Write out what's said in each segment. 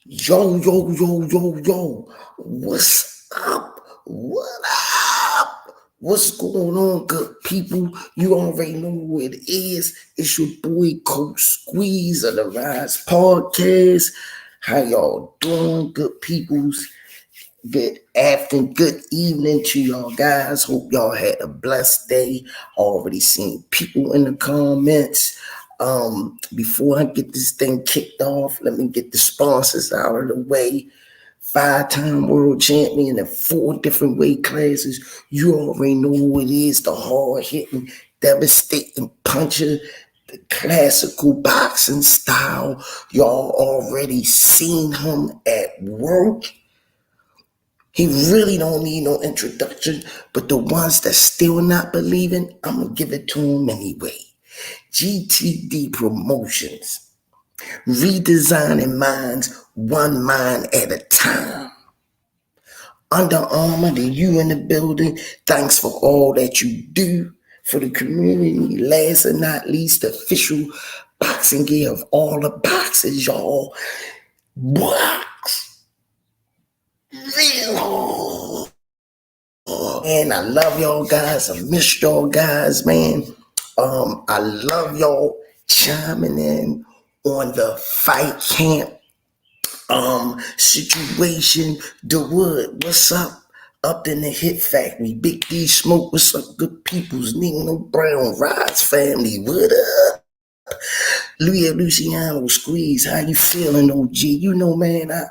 Yo, yo, yo, yo, yo. What's up? What up? What's going on, good people? You already know who it is. It's your boy, Coach Squeeze of the Rise Podcast. How y'all doing, good peoples? Good afternoon, good evening to y'all guys. Hope y'all had a blessed day. Already seen people in the comments. Before I get this thing kicked off, let me get the sponsors out of the way. Five-time world champion in four different weight classes. You already know who it is, the hard-hitting, devastating puncher, the classical boxing style. Y'all already seen him at work. He really don't need no introduction, but the ones that still not believing, I'm gonna give it to him anyway. GTD Promotions, redesigning minds one mind at a time. Under Armour, the you in the building. Thanks for all that you do for the community. Last but not least, the official boxing gear of all the boxes, y'all. Box real. And I love y'all guys. I miss y'all guys, man. I love y'all chiming in on the fight camp situation. The Wood, what's up? Up in the Hit Factory. Big D Smoke, what's up, good peoples? Nino Brown, Rize family, what up? Luciano Squeeze, how you feeling, OG? You know, man, I'm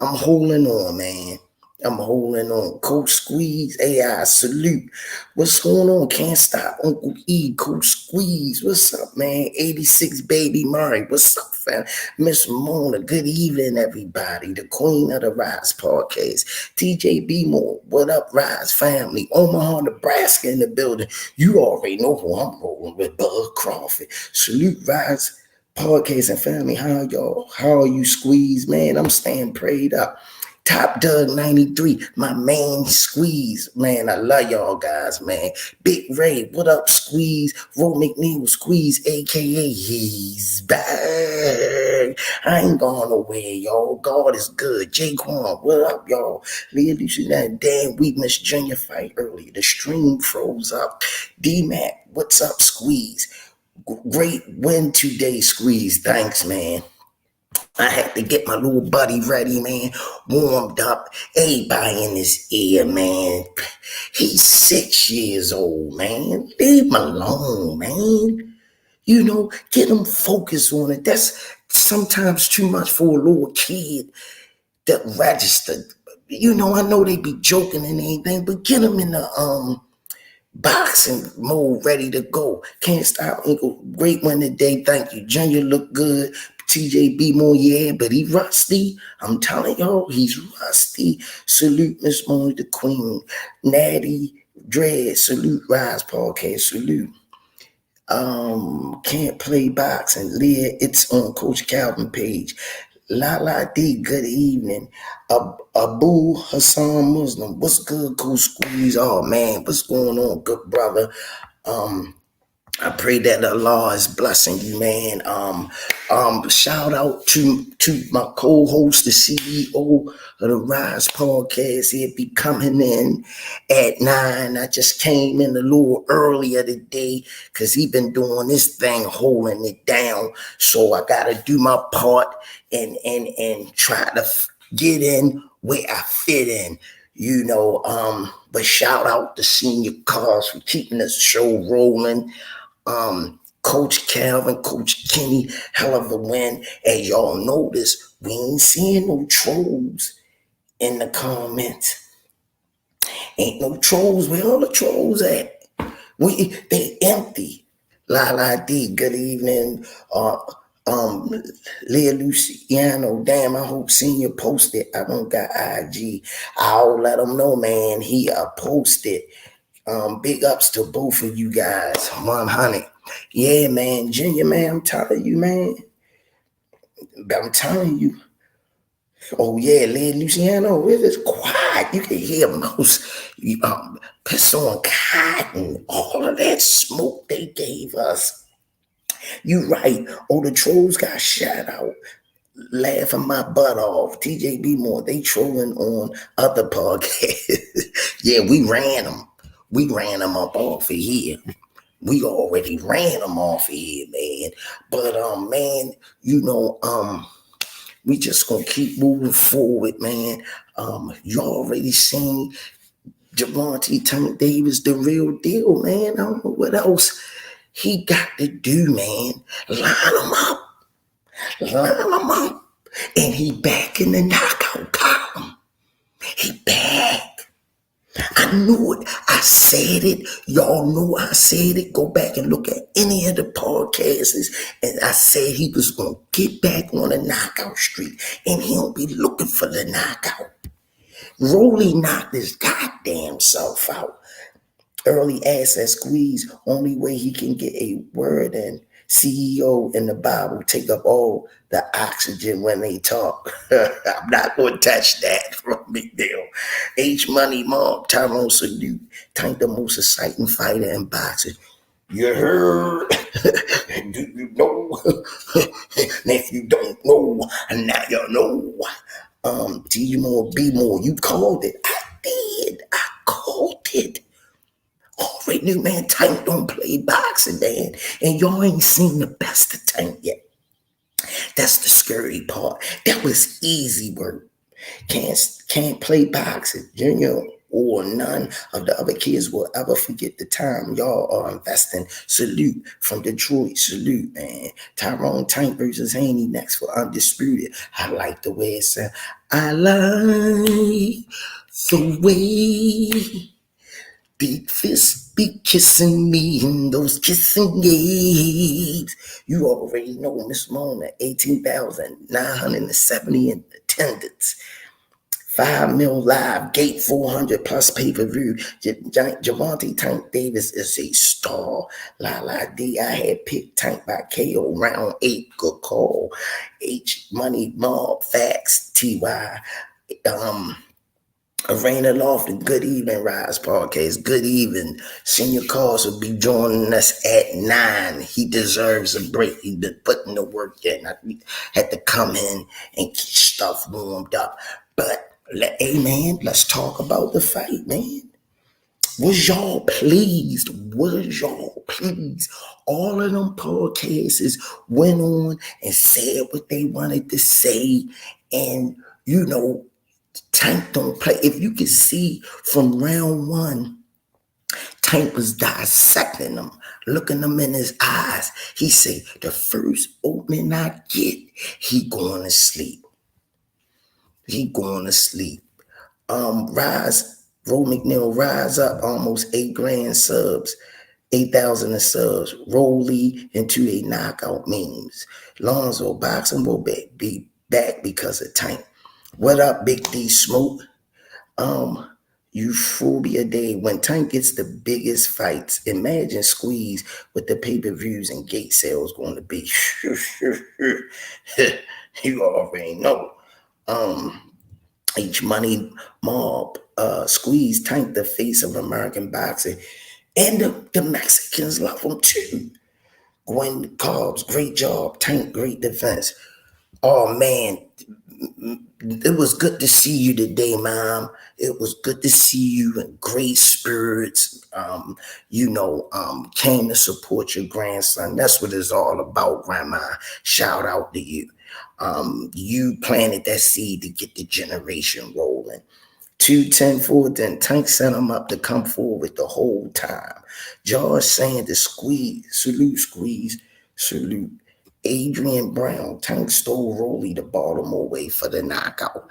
holding on, man. I'm holding on. Coach Squeeze, AI, salute. What's going on? Can't stop. Uncle E, Coach Squeeze. What's up, man? 86 Baby Murray. What's up, fam? Miss Mona, good evening, everybody. The queen of the Rise podcast. TJ B Moore, what up, Rise family? Omaha, Nebraska in the building. You already know who I'm rolling with, Bud Crawford. Salute, Rise podcast and family. How y'all? How are you, Squeeze? Man, I'm staying prayed up. Top Doug 93, my main Squeeze. Man, I love y'all guys, man. Big Ray, what up, Squeeze? Ro McNeil, Squeeze, aka he's back. I ain't going nowhere, y'all. God is good. Jaquan, what up, y'all? Leah Lucy, that damn we missed Junior fight earlier. The stream froze up. D-Mac, what's up, Squeeze? Great win today, Squeeze. Thanks, man. I had to get my little buddy ready, man, warmed up. Everybody in his ear, man. He's 6 years old, man. Leave him alone, man. You know, get him focused on it. That's sometimes too much for a little kid that registered. You know, I know they be joking and anything, but get him in the boxing mode, ready to go. Can't stop, Uncle. Great one today. Thank you. Junior look good. TJ more, yeah, but he rusty. I'm telling y'all, he's rusty. Salute Miss Molly the Queen. Natty Dread. Salute Rise Podcast. Salute. Can't play boxing. Leah, it's on Coach Calvin page. La D, good evening. Abu Hassan Muslim, what's good, Coach Squeeze? Oh man, what's going on, good brother? I pray that Allah is blessing you, man. Shout out to my co-host, the CEO of the Rise Podcast. He'll be coming in at 9. I just came in a little earlier today because he been doing this thing, holding it down. So I gotta do my part and try to get in where I fit in. You know, but shout out to Senior Cars for keeping this show rolling. Coach Calvin, Coach Kenny, hell of a win. As y'all notice, we ain't seeing no trolls in the comments. Ain't no trolls. Where all the trolls at? They empty. La D, good evening. Leah Luciano, damn, I hope Senior posted. I don't got IG. I'll let him know, man. He posted. Big ups to both of you guys. 100. Yeah, man. Junior, man, I'm telling you, man. I'm telling you. Oh, yeah, Lynn Luciano, it is quiet. You can hear mouse piss on cotton. All of that smoke they gave us. You right. Oh, the trolls got shot out. Laughing my butt off. TJB more. They trolling on other podcasts. Yeah, we ran them. We ran them up off of here. We already ran them off of here, man. But man, you know, we just gonna keep moving forward, man. You already seen Javante Tank Davis, the real deal, man. I don't know what else he got to do, man. Line him up. Line him up. And he back in the knockout column. He back. I knew it. I said it. Y'all know I said it. Go back and look at any of the podcasts. And I said he was going to get back on the knockout streak. And he'll be looking for the knockout. Rolly knocked his goddamn self out. Early access squeeze, only way he can get a word in. CEO in the Bible take up all the oxygen when they talk. I'm not going to touch that from Big Deal. H Money Mob, Tyrone Salute, Tank the most exciting fighter in boxing. You heard? Do you know? And if you don't know, now you know. T more, B more. You called it. I did. I called it. Already knew, man, Tank don't play boxing, man. And y'all ain't seen the best of Tank yet. That's the scary part. That was easy work. Can't play boxing. Junior or none of the other kids will ever forget the time y'all are investing. Salute from Detroit. Salute, man. Tyrone Tank versus Haney next for Undisputed. I like the way it sounds. I like the way big fist be kissing me in those kissing games. You already know Miss Mona, 18,970 in attendance. 5 mil live, gate 400 plus pay-per-view. Javante Tank Davis is a star. La La D, I had picked Tank by KO round 8. Good call. H Money Mob Facts TY. Arena Lofton, good evening, Rize Podcast. Good evening. Senior Cause will be joining us at 9. He deserves a break. He's been putting the work in. I had to come in and keep stuff warmed up. But, hey, man, let's talk about the fight, man. Was y'all pleased? Was y'all pleased? All of them podcasts went on and said what they wanted to say. And, you know, Tank don't play. If you can see from round 1, Tank was dissecting them, looking them in his eyes. He said, the first opening I get, he going to sleep. He going to sleep. Rize, Ro McNeil, rise up almost 8 grand subs. 8,000 in subs. Rolly into a knockout memes. Lonzo boxing will be back because of Tank. What up, Big D Smoke? Euphoria Day. When Tank gets the biggest fights, imagine Squeeze with the pay-per-views and gate sales going to be. You already know. H Money Mob, Squeeze Tank the face of American boxing. And the Mexicans love him too. Gwen Cobbs, great job. Tank, great defense. Oh man, it was good to see you today, Mom. It was good to see you in great spirits. Came to support your grandson. That's what it's all about, Grandma. Shout out to you. You planted that seed to get the generation rolling. 210 forward, then Tank sent him up to come forward the whole time. George saying to Squeeze, salute. Adrian Brown, Tank stole Rolly the Baltimore way for the knockout.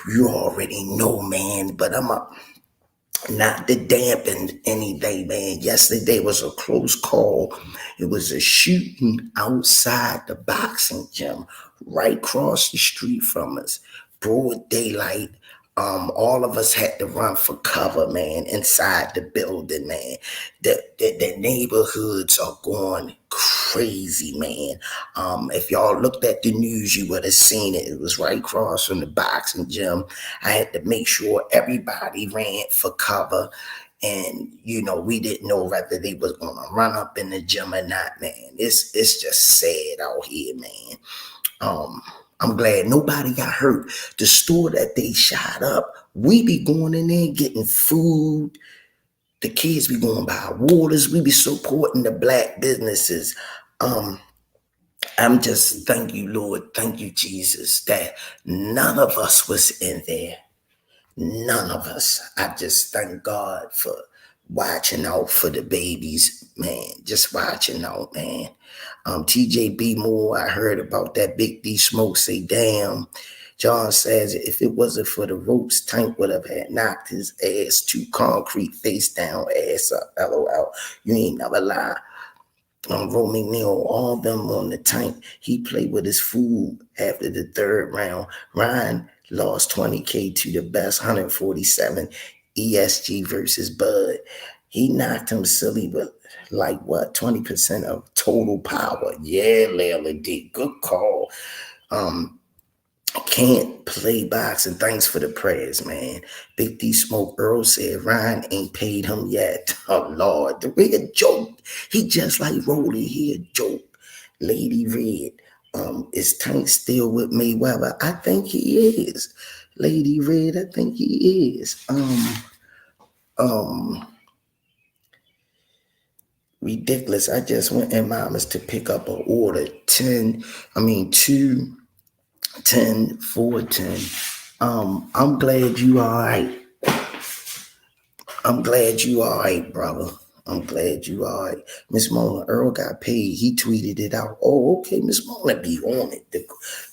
You already know, man, but I'm up. Not to dampen anything, man. Yesterday was a close call. It was a shooting outside the boxing gym right across the street from us. Broad daylight. All of us had to run for cover, man, inside the building, man. The neighborhoods are going crazy, man. If y'all looked at the news, you would have seen it. It was right across from the boxing gym. I had to make sure everybody ran for cover. And we didn't know whether they was gonna run up in the gym or not, man. It's just sad out here, man. Um, I'm glad nobody got hurt. The store that they shot up, we be going in there getting food. The kids be going by waters. We be supporting the black businesses. Um, I'm just thank you, Lord, thank you, Jesus, that none of us was in there. None of us. I just thank God for watching out for the babies, man. Just watching out, man. TJB Moore, I heard about that. Big D Smoke say, damn. John says if it wasn't for the ropes, Tank would have had knocked his ass to concrete, face down, ass up. LOL. You ain't never lie. Roman Neal, all them on the Tank. He played with his food after the third round. Ryan lost 20K to the best 147 ESG versus Bud. He knocked him silly, but like what, 20% of total power. Yeah, Layla D. Good call. Can't play boxing. Thanks for the prayers, man. Big D Smoke Earl said Ryan ain't paid him yet. Oh Lord, the way a joke. He just like Rolly. He a joke. Lady Red. Is Tank still with Mayweather? I think he is. Lady Red, I think he is. Um, ridiculous. I just went in Mama's to pick up an order. 2, 10, 4, 10. I'm glad you all right. I'm glad you all right, brother. I'm glad you all right. Miss Mona, Earl got paid. He tweeted it out. Oh, okay. Miss Mona be on it.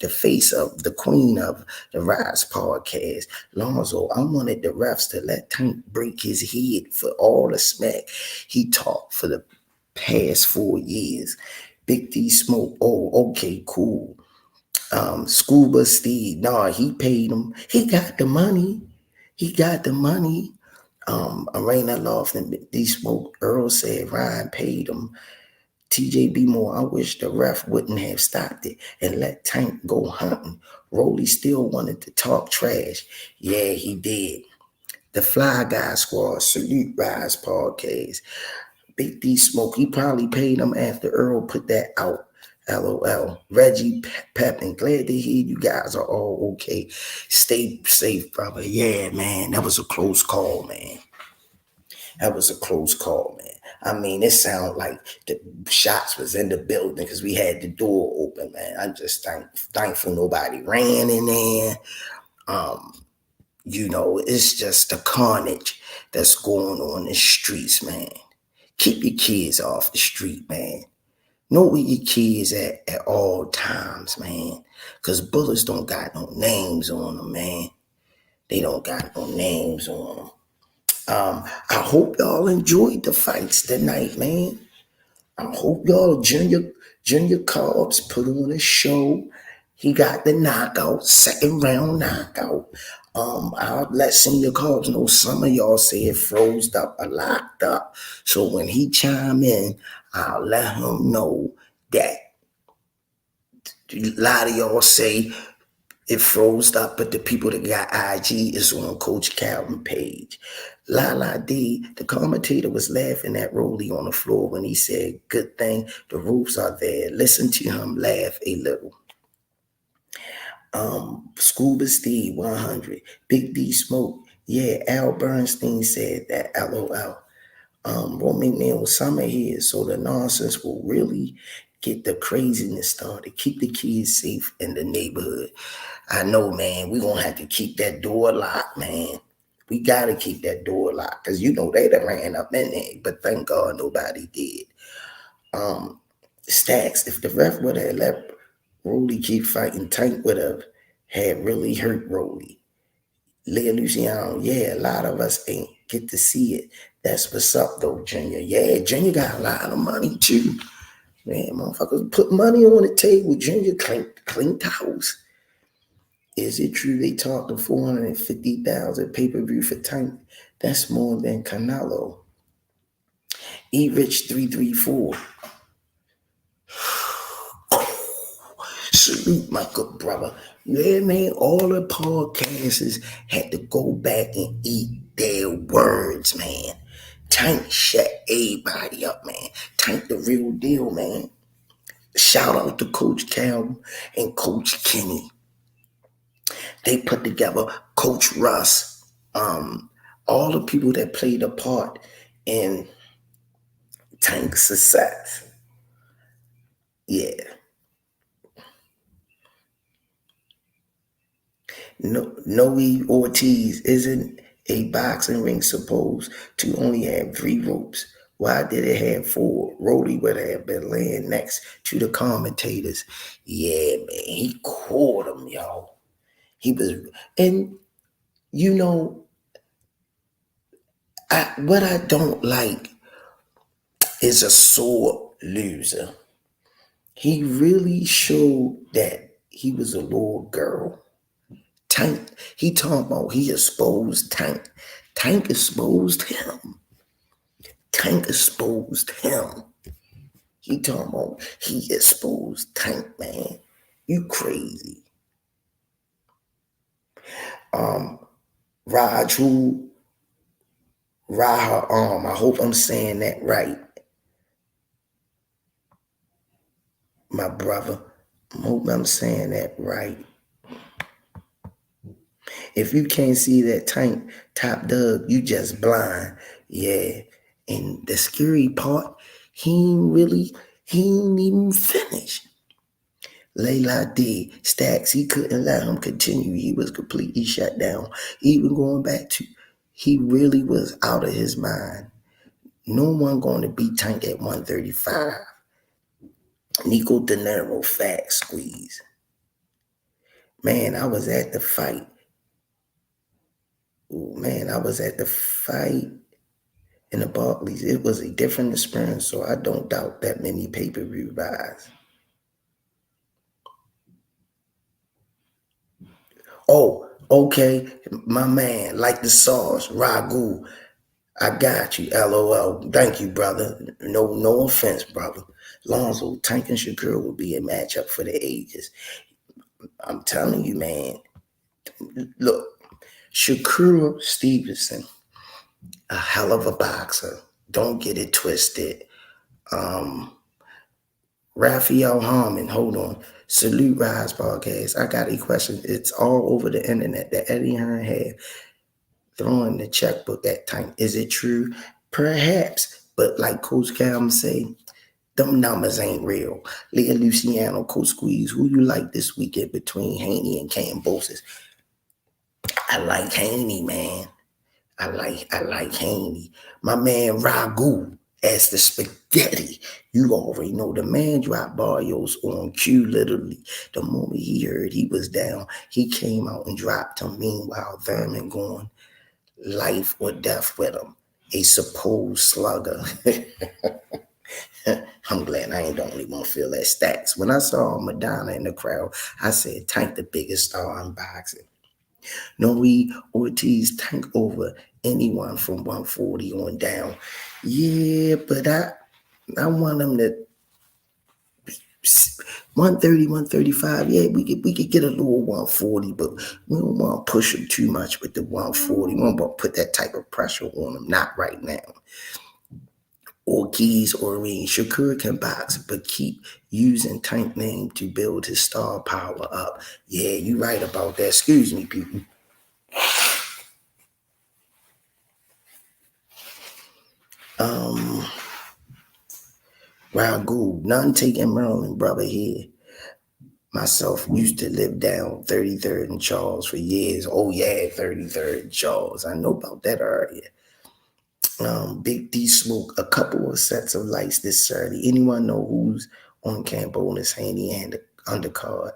The face of the queen of the Rize podcast. Lonzo, I wanted the refs to let Tank break his head for all the smack he talked for the past 4 years. Big D Smoke. Oh, okay, cool. Scuba Steve, nah, he paid him. He got the money. He got the money. Arena Lofton, D Smoke, Earl said Ryan paid him. TJB Moore, I wish the ref wouldn't have stopped it and let Tank go hunting. Rolly still wanted to talk trash. Yeah, he did. The Fly Guy Squad, salute Rise podcast. Big D Smoke, he probably paid him after Earl put that out. LOL. Reggie Pepin, glad to hear you guys are all okay. Stay safe, brother. Yeah, man, that was a close call, man. That was a close call, man. I mean, it sounded like the shots was in the building because we had the door open, man. I'm just thankful nobody ran in there. It's just the carnage that's going on in the streets, man. Keep your kids off the street, man. Know where your kids at all times, man. Because bullets don't got no names on them, man. They don't got no names on them. I hope y'all enjoyed the fights tonight, man. I hope y'all Junior Cobbs put on a show. He got the knockout, second round knockout. I'll let Senior Cobbs know some of y'all say it froze up or locked up. So when he chime in, I'll let him know that a lot of y'all say it froze up, but the people that got IG is on Coach Calvin page. La D, the commentator was laughing at Rolly on the floor when he said, good thing the roofs are there. Listen to him laugh a little. Scuba Steve 100. Big D Smoke. Yeah, Al Bernstein said that. LOL. Roman Neal summer here, so the nonsense will really get the craziness started. Keep the kids safe in the neighborhood. I know, man, we're gonna have to keep that door locked, man. We gotta keep that door locked because they done ran up in there, but thank God nobody did. Stacks, if the ref would have let Rolly keep fighting, Tank would have had really hurt Rolly. Leah Luciano, yeah, a lot of us ain't get to see it. That's what's up, though, Junior. Yeah, Junior got a lot of money, too. Man, motherfuckers put money on the table. Junior cleaned house. Is it true they talked to 450,000 pay-per-view for Tank? That's more than Canelo. E-Rich 334. Salute, my good brother. Yeah, man, all the podcasters had to go back and eat their words, man. Tank shut everybody up, man. Tank the real deal, man. Shout out to Coach Cal and Coach Kenny. They put together Coach Russ. All the people that played a part in Tank's success. Yeah. No, Noe Ortiz isn't a boxing ring supposed to only have 3 ropes. Why did it have 4? Rody would have been laying next to the commentators. Yeah, man, he caught him, y'all. He was, and you know, what I don't like is a sore loser. He really showed that he was a little girl. Tank, he talking about he exposed Tank. Tank exposed him. Tank exposed him. He talking about he exposed Tank, man. You crazy. Raju Raha I hope I'm saying that right. My brother. I hope I'm saying that right. If you can't see that Tank top dog, you just blind. Yeah. And the scary part, he ain't even finished. Layla D. Stacks, he couldn't let him continue. He was completely shut down. Even going back to, he really was out of his mind. No one going to beat Tank at 135. Nico De Niro, fat squeeze. Man, I was at the fight. Ooh, man, I was at the fight in the Barclays. It was a different experience, so I don't doubt that many pay-per-view buys. Oh, okay, my man, like the sauce, Ragu. I got you, LOL. Thank you, brother. No offense, brother. Lonzo, Tank and Shakur will be a matchup for the ages. I'm telling you, man. Look, Shakur Stevenson, a hell of a boxer. Don't get it twisted. Raphael Harmon, hold on. Salute Rise Podcast. I got a question. It's all over the internet that Eddie Hearn had throwing the checkbook at Tank. Is it true? Perhaps. But like Coach Calm say, them numbers ain't real. Leah Luciano, Coach Squeeze, who you like this weekend between Haney and Cambosis? I like Haney, man. I like Haney. My man Ragu as the spaghetti. You already know the man dropped Barrios on cue literally. The moment he heard he was down, he came out and dropped him. Meanwhile, Thurman going life or death with him. A supposed slugger. I'm glad I ain't the only one feel that stacks. When I saw Madonna in the crowd, I said, Tank the biggest star in boxing. Noe Ortiz Tank over anyone from 140 on down. Yeah, but I want him to 130, 135. Yeah, we could get a little 140, but we don't want to push him too much with the 140. We don't want to put that type of pressure on him. Not right now. Ortiz or Shakur can box, but keep using Tank name to build his star power up. Yeah, you right about that. Excuse me, people. Ragu, none taking Maryland, brother here. Myself used to live down 33rd and Charles for years. Oh yeah, 33rd and Charles. I know about that area. Big D Smoke, a couple of sets of lights this Saturday. Anyone know who's on camp bonus Haney and the undercard?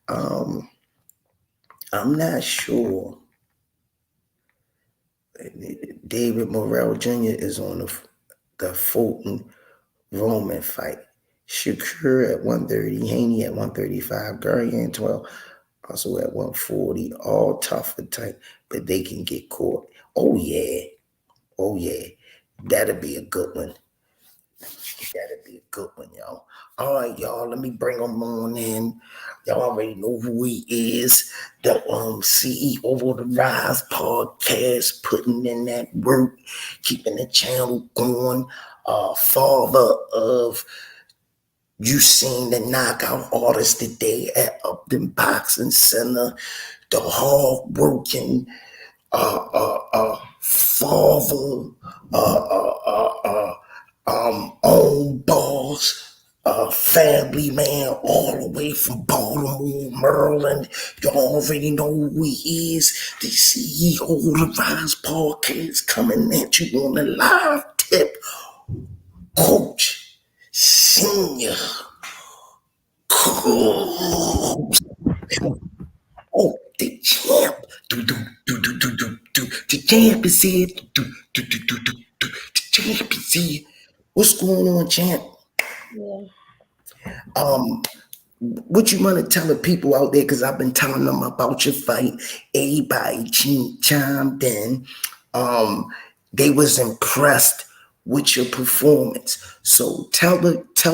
I'm not sure. David Morrell Jr. is on the Fulton Roman fight. Shakur at 130, Haney at 135, Gurian 12, also at 140. All tough and tight, but they can get caught. Oh yeah. That'll be a good one. That'd be a good one, y'all. All right, y'all. Let me bring him on in. Y'all already know who he is. The CEO of the Rise podcast, putting in that work, keeping the channel going. Father of you seen the knockout artist today at Upton Boxing Center. The hard working father, own boss, family man, all the way from Baltimore, Maryland. You already know who he is. The CEO of the Rise Podcast coming at you on the live tip. Coach, senior, coach. Oh, the champ. Do, do, do, do, do, do, do. The champ is here. Do, do, do, do, do, do. The champ is here. What's going on, champ? Yeah. Um, what you want to tell the people out there? Because I've been telling them about your fight. Everybody chimed in. Um, they was impressed with your performance. So tell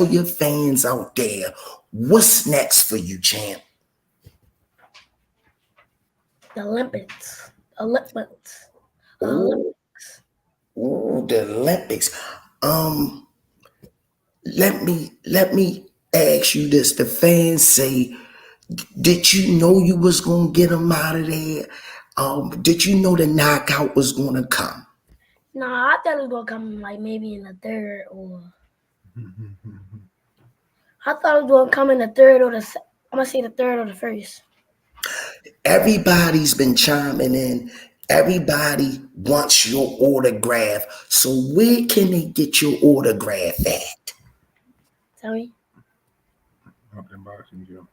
your fans out there what's next for you, champ. The Olympics. Olympics. Oh, oh, the Olympics. Um, let me ask you this. The fans say, did you know you was gonna get them out of there? Did you know the knockout was gonna come? Nah, I thought it was gonna come like maybe in the third or I thought it was gonna come in the third or I'm gonna say the third or the first. Everybody's been chiming in. Everybody wants your autograph. So where can they get your autograph at? Tell me. Upton Boxing Gym.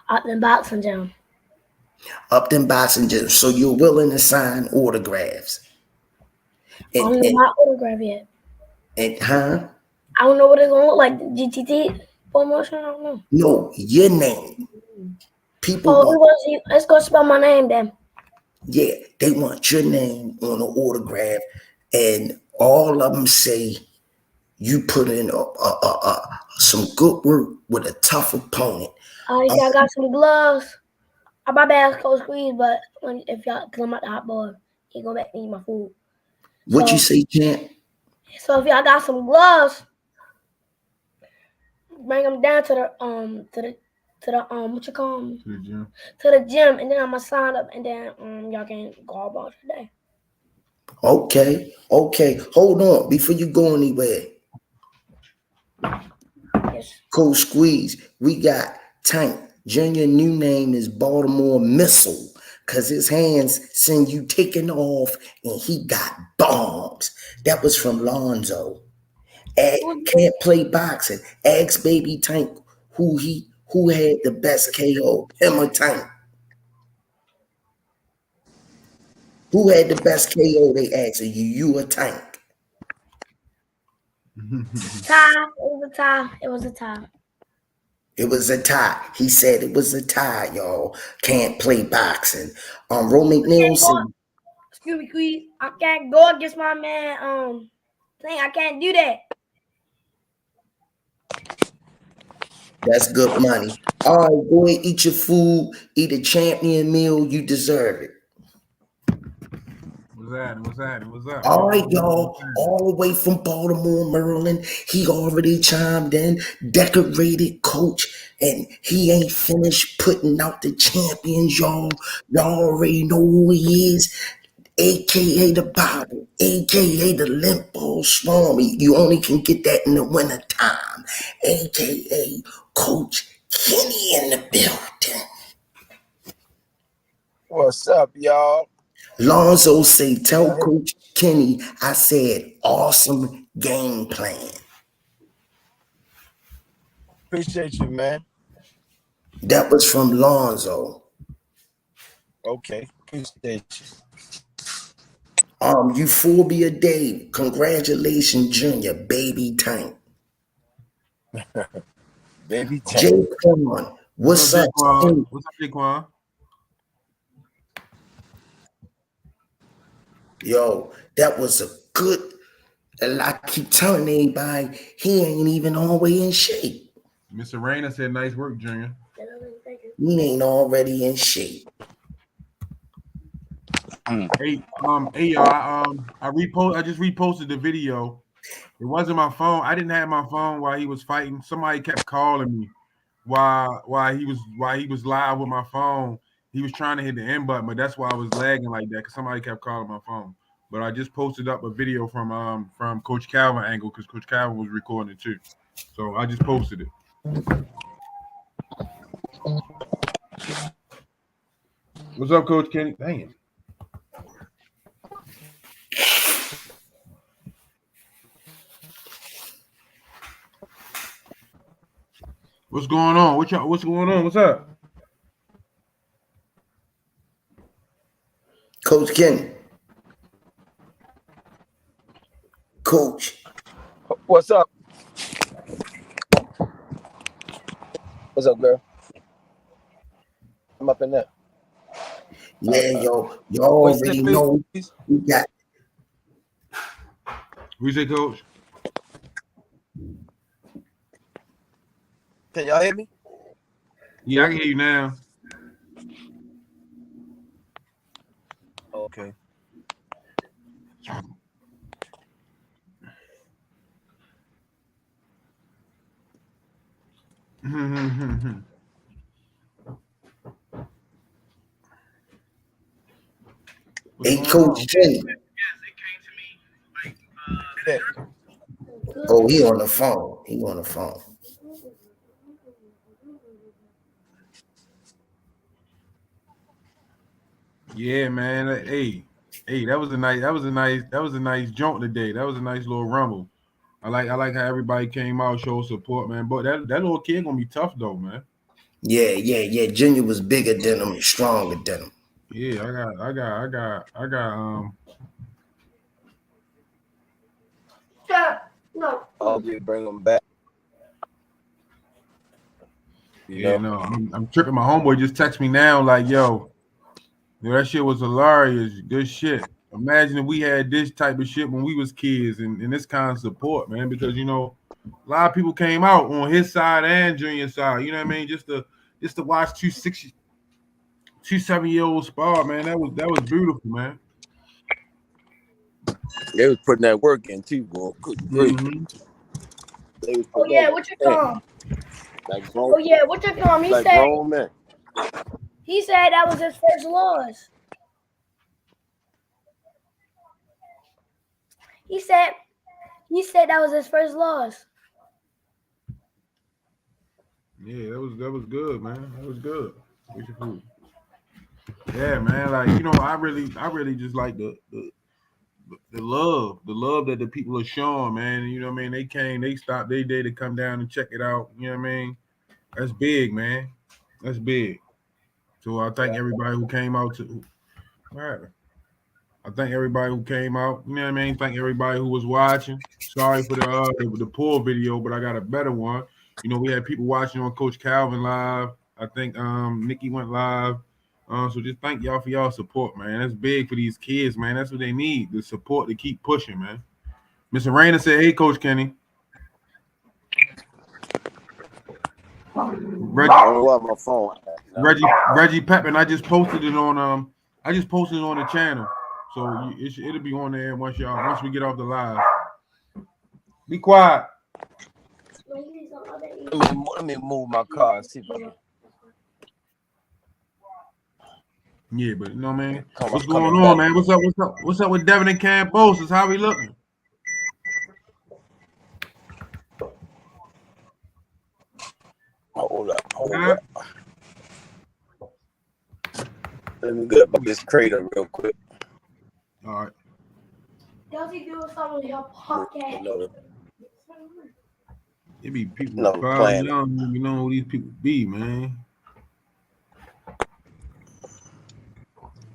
Upton Boxing Gym. Upton Boxing Gym. So you're willing to sign autographs. I And don't know and, my autograph yet. and huh? I don't know what it's gonna look like. The GTT promotion. I don't know. No, your name. People Oh, want, let's go spell my name then. yeah, they want your name on the autograph, and all of them say you put in some good work with a tough opponent. I see I got some gloves. My bad, Coach Squeeze, but if y'all, cause I'm at the hot bar, he go back and eat my food. What you So, say, champ? so if y'all got some gloves, bring them down to the what you call 'em? To the gym. To the gym, and then I'm gonna sign up, and then y'all can go all about today. Okay, okay. Hold on before you go anywhere. Yes. Coach Squeeze, we got Tank. Junior new name is Baltimore Missile. Cause his hands send you taking off and he got bombs. That was from Lonzo. Can't play boxing. Ask Baby Tank who had the best KO. Him or Tank. Who had the best KO? They asked you or Tank. Tie. It was a tie. It was a tie. It was a tie. He said it was a tie, y'all. Can't play boxing. Roman Can't go. Nielsen. Excuse me, Squeeze. I can't go against my man. Thing. I can't do that. That's good money. All right, go ahead, eat your food, eat a champion meal. You deserve it. What's that? What's that? What's up? All right, y'all, all the way from Baltimore, Maryland. He already chimed in, decorated coach, and he ain't finished putting out the champions, y'all. Y'all already know who he is, aka the Bible, aka the limp ball swami. You only can get that in the winter time, aka Coach Kenny in the building. What's up, y'all? Lonzo say, tell Coach Kenny I said awesome game plan. Appreciate you, man. That was from Lonzo. Okay, appreciate Euphoria Dave, congratulations, Junior, baby Tank. you. Baby Tank. Jaquan, what's up? Jaquan? What's up, Jaquan? Yo, that was a good I keep telling everybody he ain't even all the way in shape. Mr. Rayner said, "Nice work, Junior." He ain't already in shape. Hey, y'all. I just reposted the video. It wasn't my phone. I didn't have my phone while he was fighting. Somebody kept calling me while he was live with my phone. He was trying to hit the end button, but that's why I was lagging like that because somebody kept calling my phone. But I just posted up a video from Coach Calvin angle because Coach Calvin was recording it too. So I just posted it. What's up, Coach Kenny? Damn. What's going on? What's going on? What's up? Coach Kenny. Coach. What's up? What's up, girl? I'm up in there. Yeah, y'all already know we got. What you say, Coach? Can y'all hear me? Yeah, I can hear you now. Okay. Hey, Coach Kenny. Yeah. Oh, he on the phone. He on the phone. Yeah, man. Hey, that was a nice jaunt today. That was a nice little rumble. I like how everybody came out, showed support, man. But that little kid gonna be tough though, man. Yeah. Junior was bigger than him and stronger than him. Yeah, I got No. I'll be bring them back. Yeah, no, I'm tripping. My homeboy just texted me now, like, yo, that shit was hilarious. Good shit. Imagine if we had this type of shit when we was kids and this kind of support, man, because a lot of people came out on his side and Junior side. You know what I mean? Just to watch 7-year-olds spar, man. That was beautiful, man. They was putting that work in too, boy. Good grief. Oh yeah, what you call? Like grown, Oh yeah, what you call? He like said grown men. he said that was his first loss. He said that was his first loss. Yeah, that was good, man. That was good. What's your food? Yeah, man. Like I really just like the love that the people are showing, man. You know what I mean? They stopped their day to come down and check it out. You know what I mean? That's big, man. That's big. So I thank everybody who came out to. What happened? I thank everybody who came out. You know what I mean? Thank everybody who was watching. Sorry for the poor video, but I got a better one. We had people watching on Coach Calvin live. I think Nikki went live. So just thank y'all for y'all support, man. That's big for these kids, man. That's what they need, the support to keep pushing, man. Mr. Rayner said, "Hey, Coach Kenny." I don't know why my phone. Reggie Pepin. I just posted it on the channel, so it'll be on there once we get off the live. Be quiet. Let me move my car and see if I can. Yeah, but man, what's going on, man? What's up with Devin and Camposis? How we looking? Hold up. Let me get up this crater real quick. All right. Does he do something with your pocket? It be people playing. You don't even know who these people be, man.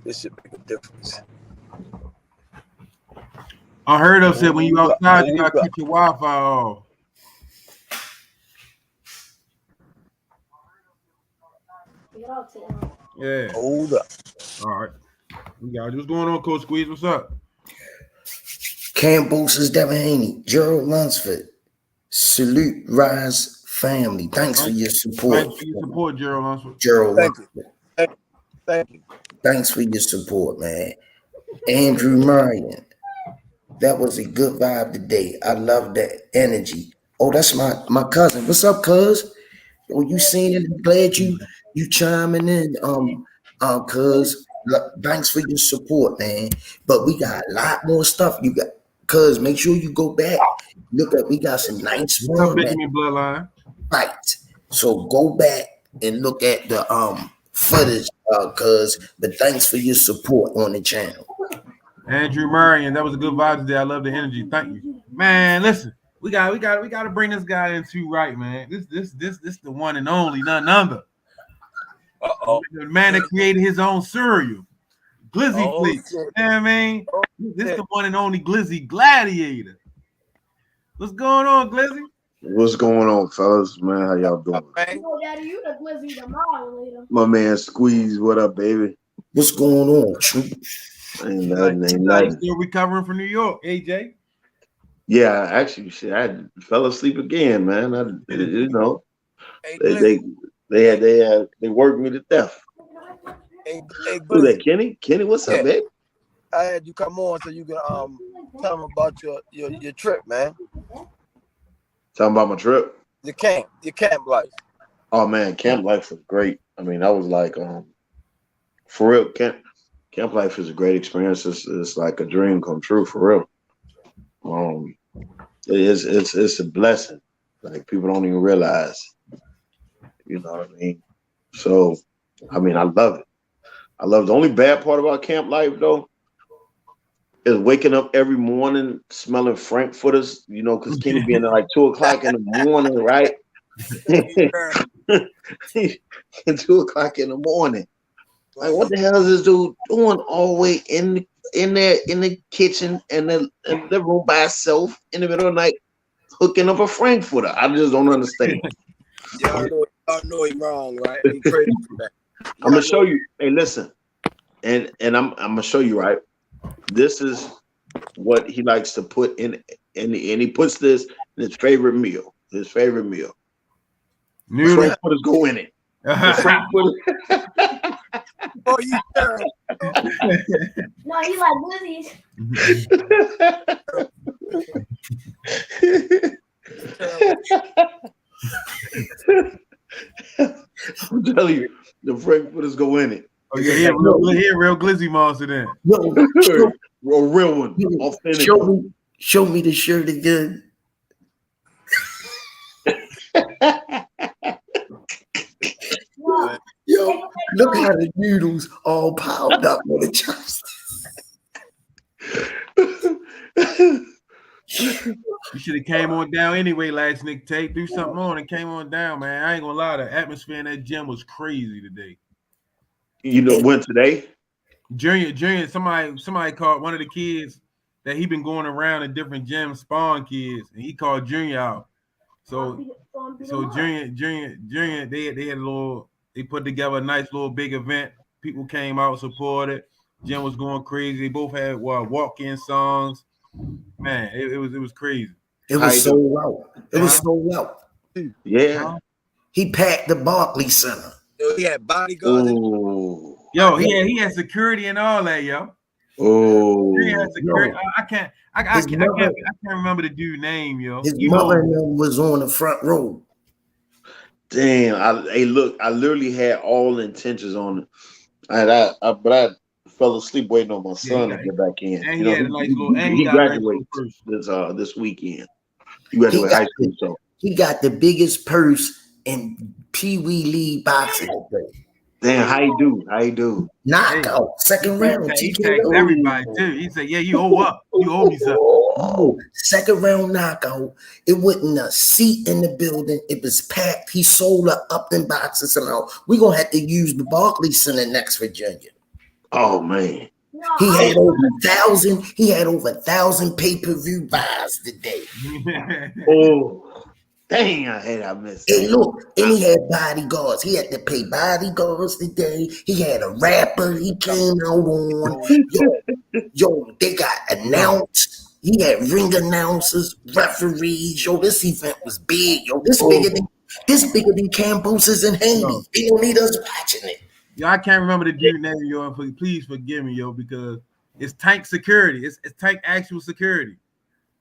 This should make a difference. I heard of said when you outside, you gotta cut your Wi-Fi off. Yeah. Hold up. All right. What's going on, Coach Squeeze? What's up? Cam Boosters, Devin Haney, Gerald Lunsford. Salute Rize family. Thanks for your support. Thanks for your support, Gerald Lunsford. Gerald Thank you. Lunsford. Thank you. Thanks for your support, man. Andrew Marion. That was a good vibe today. I love that energy. Oh, that's my cousin. What's up, cuz? Oh, you seen it? I'm glad you chiming in. Cuz thanks for your support, man. But we got a lot more stuff. You got cuz make sure you go back. Look at we got some nice What's up, fun, man. Benjamin Bloodline? Right. So go back and look at the footage, cuz. But thanks for your support on the channel. Andrew Marion, that was a good vibe today. I love the energy. Thank you, man. Listen, we got to bring this guy in too, right, man. This the one and only, none other. The man that created his own cereal, Glizzy Gladiator. You know what I mean? This is the one and only Glizzy Gladiator. What's going on, Glizzy? What's going on, fellas? Man, how y'all doing? Oh, Daddy, you the Glizzy the moderator. My man Squeeze, what up, baby? What's going on, Troop? Ain't nothing. Still recovering from New York, AJ? Yeah, actually, shit, I fell asleep again, man. They worked me to death. Hey, Who that, Kenny? Kenny, what's up, baby? I had you come on so you can tell them about your trip, man. Talking about my trip? Your camp life. Oh man, camp life was great. I mean, I was like, for real, camp life is a great experience. It's like a dream come true, for real. It's a blessing. Like people don't even realize. You know what I mean? So, I mean, I love it. I love it. The only bad part about camp life though is waking up every morning smelling frankfurters, you know, because Kenny being there like 2:00 in the morning, right? 2:00 in the morning. Like, what the hell is this dude doing all the way in the kitchen and the living room by himself in the middle of the night, hooking up a frankfurter? I just don't understand. Y'all know he's wrong, right? He crazy for that. I'm gonna show you. Hey, listen, and I'm gonna show you, right? This is what he likes to put in, and he puts this in his favorite meal. His favorite meal. Frankfurters go in it. Oh, you terrible. No, he like Glizzy's. I'm telling you, the frankfurters go in it. Oh yeah, real Glizzy monster then. No, A real one, authentic. Show me the shirt again. Yo, look how the noodles all piled up on the chopsticks. You should have came on down anyway, last Nick Tate. Do something on and came on down, man. I ain't gonna lie, the atmosphere in that gym was crazy today. You know when today? Junior, somebody called one of the kids that he been going around in different gyms, spawn kids, and he called Junior out. So Junior, they had a little. They put together a nice little big event. People came out, supported. Gym was going crazy. They both had walk-in songs. Man, it was crazy. It was sold out. It was sold out. Yeah. He packed the Barclays Center. He had bodyguards. Yo, he had security and all that, yo. Oh, he had security. I can't remember the dude's name, yo. His mother and them was on the front row. Damn! I literally had all intentions on it, but I fell asleep waiting on my son to get back in. And he had a nice little. And he graduated this weekend. He graduated high school, so he got the biggest purse in Pee Wee League boxing. Damn, how you do? Knockout, second round. He tagged everybody too. He said, "Yeah, you owe up. You owe me something." Oh, second round knockout. It wasn't a seat in the building. It was packed. He sold up in boxes and all. We're gonna have to use the Barclays Center next Virginia. Oh man. He had over 1,000. He had over 1,000 pay-per-view buys today. Oh. Dang, I missed it. Hey, look, and he had bodyguards. He had to pay bodyguards today. He had a rapper he came out on. Yo, they got announced He had ring announcers, referees. Yo, this event was big. Yo, this Oh. bigger than Cambosis and Haney. They don't need us watching it. Yo, I can't remember the dude name, yo. Please forgive me, yo, because it's Tank Security. It's Tank Actual Security.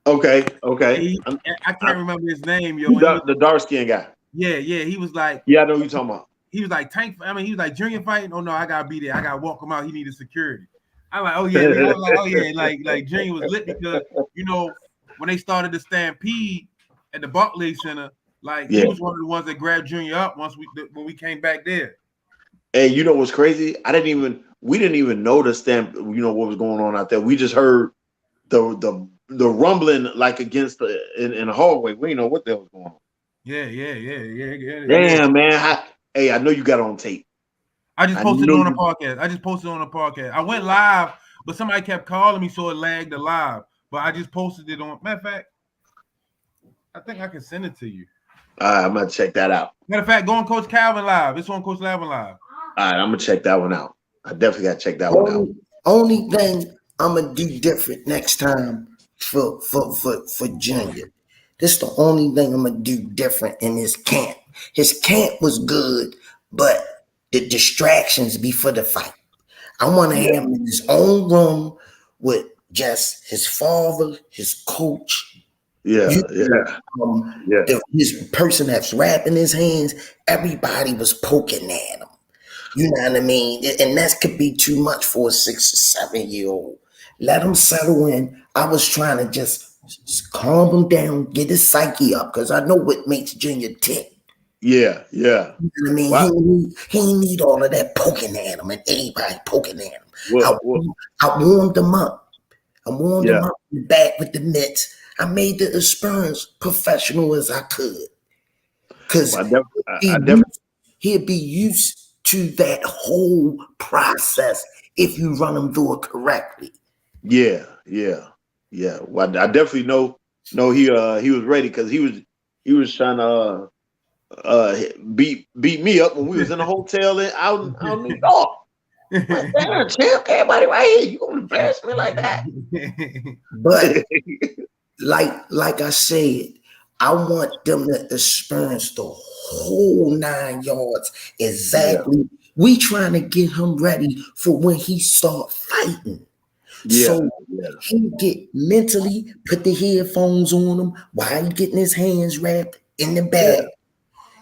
Okay. I can't remember his name, yo. The dark skinned guy. Yeah. He was like, yeah, I know who you're talking about. He was like Tank. I mean, he was like Junior fighting. Oh no, I gotta be there. I gotta walk him out. He needed security. I'm like, oh yeah. I was like, oh yeah. Like Junior was lit because when they started the stampede at the Barclays Center, he was one of the ones that grabbed Junior up when we came back there. And you know what's crazy? We didn't even know the stamp. What was going on out there. We just heard the rumbling against in the hallway. We didn't know what the hell was going on. Yeah. Damn, man. I know you got it on tape. I just posted it on a podcast. I went live, but somebody kept calling me, so it lagged the live. But I just posted it on. Matter of fact, I think I can send it to you. All right, I'm gonna check that out. Matter of fact, go on Coach Calvin live. It's on Coach Calvin live. All right, I'm gonna check that one out. I definitely gotta check that one out. Only thing I'm gonna do different next time for Junior. This is the only thing I'm gonna do different in his camp. His camp was good, but the distractions before the fight. I want to have him in his own room with just his father, his coach. His person that's rapping his hands. Everybody was poking at him. You know what I mean? And that could be too much for a 6 or 7 year old. Let him settle in. I was trying to just calm him down, get his psyche up, because I know what makes Junior tick. Yeah. You know what I mean? Wow. He ain't need all of that poking at him and anybody poking at him. I warmed him up. I warmed him up in the back with the mitts. I made the experience professional as I could. Because he'd be used to that whole process if you run him through it correctly. Yeah. Well, I definitely know he was ready because he was trying to beat me up when we was in a hotel out in New York. Like, damn, champ, everybody right here. You gonna embarrass me like that? But like I said, I want them to experience the whole 9 yards exactly. Yeah. We trying to get him ready for when he start fighting. So he get mentally put the headphones on him while he getting his hands wrapped in the bag.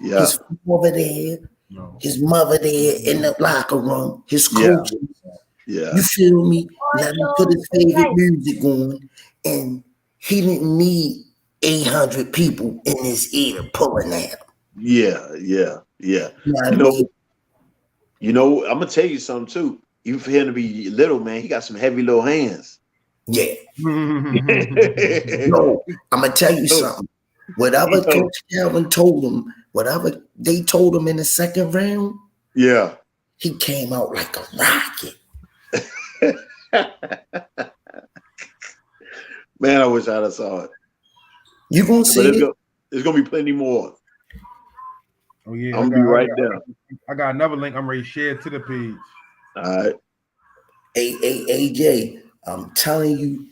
Yeah. His father there, his mother there in the locker room, his coach. Yeah. You feel me? Let him put his favorite music on, and he didn't need 800 people in his ear pulling at him. Yeah. You know, I'm gonna tell you something too. Even for him to be little, man, he got some heavy little hands. Yeah. No, I'm gonna tell you something. Whatever Coach Calvin told him, whatever they told him in the second round, he came out like a rocket. Man, I wish I'd have saw it. You gonna see it? There's gonna be plenty more. Oh yeah, I'm gonna be right there. I got another link I'm ready to share to the page. All right. AJ, I'm telling you,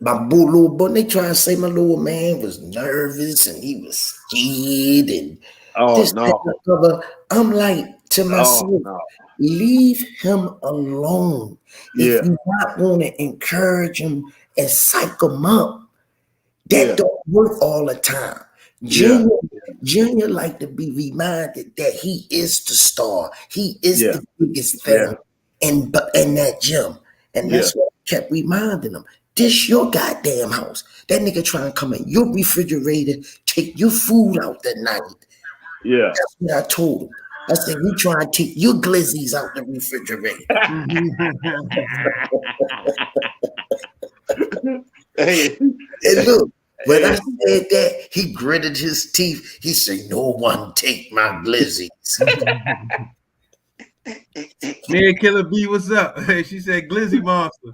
my little boy, they try to say my little man was nervous and he was scared and I'm like to myself, leave him alone. If you not want to encourage him and psych him up, that don't work all the time. Junior like to be reminded that he is the star. He is the biggest thing in that gym. And that's what I kept reminding him. This your goddamn house. That nigga trying to come in your refrigerator, take your food out that night. Yeah. That's what I told him. I said, you trying to take your glizzies out the refrigerator. Hey. And look, when I said that, he gritted his teeth. He said, no one take my glizzies. Man, Killer B, what's up? She said Glizzy Monster.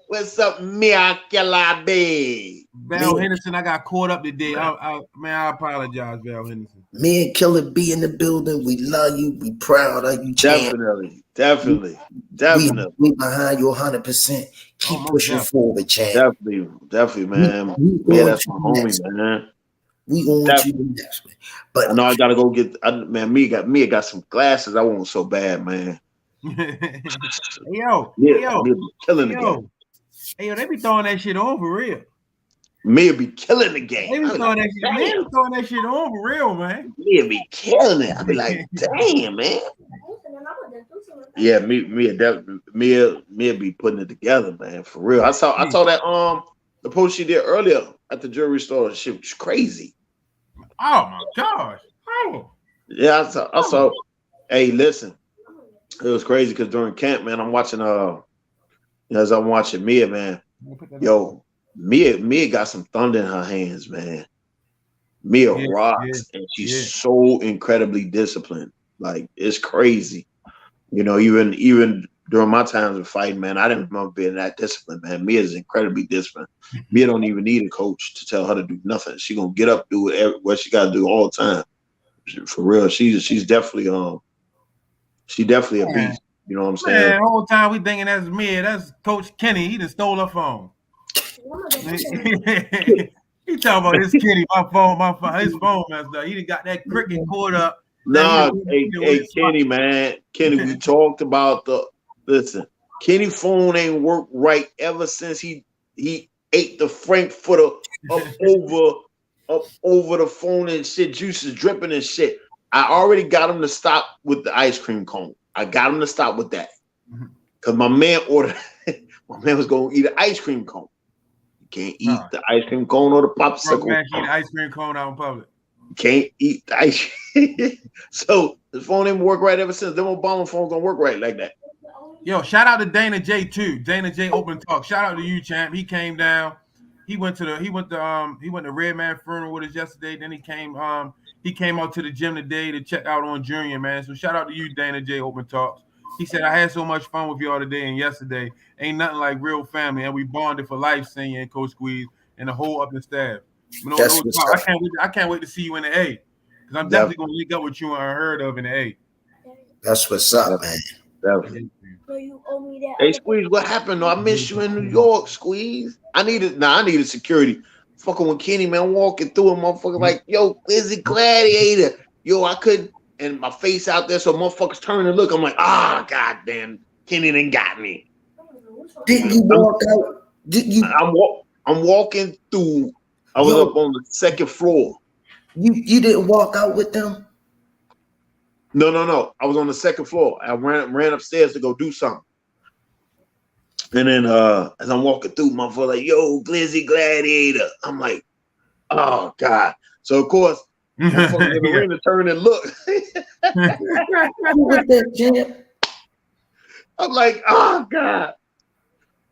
What's up, Mia Killer B? Val Henderson, I got caught up today. I apologize, Val Henderson. Me and Killer B in the building. We love you. We proud of you, champ. Definitely. We behind you 100%. Keep pushing forward, champ. Definitely, man. Yeah, that's my homie, man. We going to the next one. But I know I gotta go get Mia got some glasses I want so bad, man. Yo, killing the game. Hey, yo, they be throwing that shit on for real. Mia be killing the game. They be throwing that shit on for real, man. Mia be killing it. I be like, damn, man. Yeah, Mia be putting it together, man, for real. I saw that the post she did earlier at the jewelry store. Shit was crazy. Oh my gosh. Oh. Yeah, I saw. Hey, listen, it was crazy because during camp, man, I'm watching as I'm watching Mia, man. Yo, Mia got some thunder in her hands, man. Mia rocks, and she's so incredibly disciplined. Like, it's crazy. You know, even during my times of fighting, man, I didn't remember being that disciplined, man. Mia's incredibly disciplined. Mia don't even need a coach to tell her to do nothing. She gonna get up, do what she gotta do all the time. For real, she's definitely a beast. You know what I'm saying? Man, the whole time we thinking that's Mia. That's Coach Kenny. He just stole her phone. He talking about his Kenny, his phone messed up. He done got that cricket cord up. Nah, hey, Kenny, man. Kenny, we talked about listen, Kenny phone ain't worked right ever since he ate the Frankfurter up over the phone and shit, juices dripping and shit. I already got him to stop with the ice cream cone. I got him to stop with that. Cause my man was gonna eat an ice cream cone. You can't eat the ice cream cone or the popsicle. Man, eat an ice cream cone out in public. Can't eat the ice cream. So the phone didn't work right ever since. Them Obama phones don't work right like that. Yo, shout out to Dana J too. Dana J Open Talk. Shout out to you, champ. He came down. He went to Red Man funeral with us yesterday. Then he came out to the gym today to check out on Junior, man. So shout out to you, Dana J Open Talks. He said, I had so much fun with y'all today and yesterday. Ain't nothing like real family. And we bonded for life, Senior and Coach Squeeze and the whole up and staff. I can't wait to see you in the A. Because I'm definitely going to link up with you and Unheard Of in the A. That's what's up, man. Definitely. Hey, Squeeze, what happened? I missed you in New York, Squeeze. I needed security. Fucking with Kenny, man, walking through a motherfucker like, yo, Glizzy Gladiator. Yo, I couldn't, and my face out there, so motherfuckers turn and look. I'm like, goddamn, Kenny done got me. Didn't you walk out? Didn't you? I'm walking through. I was up on the second floor. You didn't walk out with them? No. I was on the second floor. I ran upstairs to go do something. And then as I'm walking through, motherfucker like, yo, Glizzy Gladiator. I'm like, oh God. So of course, motherfuckers in the arena turn and look. With that champ. I'm like, oh God.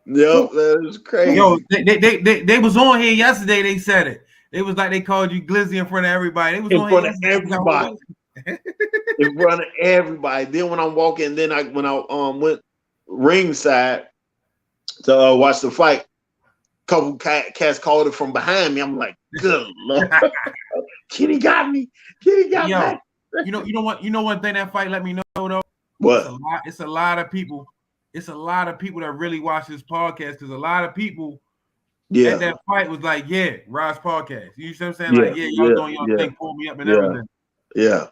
Yep, that was crazy. Yo, they was on here yesterday. They said it. It was like they called you Glizzy in front of everybody. They was in front of everybody. In front of everybody. Then when I'm walking, then when I went ringside to watch the fight, a couple cats called it from behind me. I'm like, good Lord. Kenny got me. Kenny got me. You know one thing that fight let me know though? What? It's a lot of people. It's a lot of people that really watch this podcast because a lot of people at that fight was like, yeah, Rize podcast. You see what I'm saying? Like, y'all doing your thing, pull me up and everything. Yeah.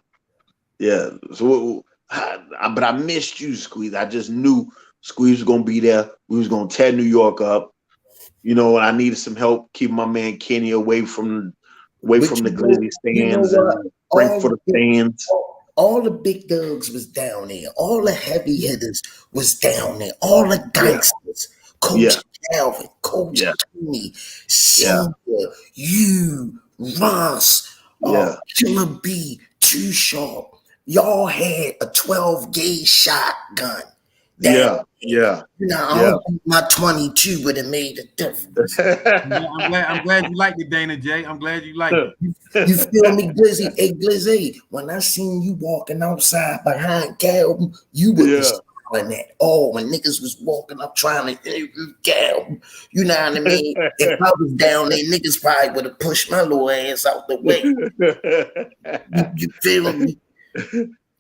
So, but I missed you, Squeeze. I just knew Squeeze was gonna be there. We was gonna tear New York up. You know, and I needed some help keeping my man Kenny away from the Glizzy stands and Frankfurt stands. All the big dogs was down there. All the heavy hitters was down there. All the gangsters. Coach Calvin, Coach Kenny, Senior, you, Ross, Killer B, Too Sharp. Y'all had a 12 gauge shotgun. Yeah, yeah, You know, I yeah. don't think my 22 would have made a difference. I'm glad you liked it, Dana J. I'm glad you liked it. You feel me, Glizzy? Hey, Glizzy, when I seen you walking outside behind Calvin, you wasn't Yeah. smiling at all. When niggas was walking up trying to interview Calvin, you know what I mean? If I was down there, niggas probably would have pushed my little ass out the way. You feel me?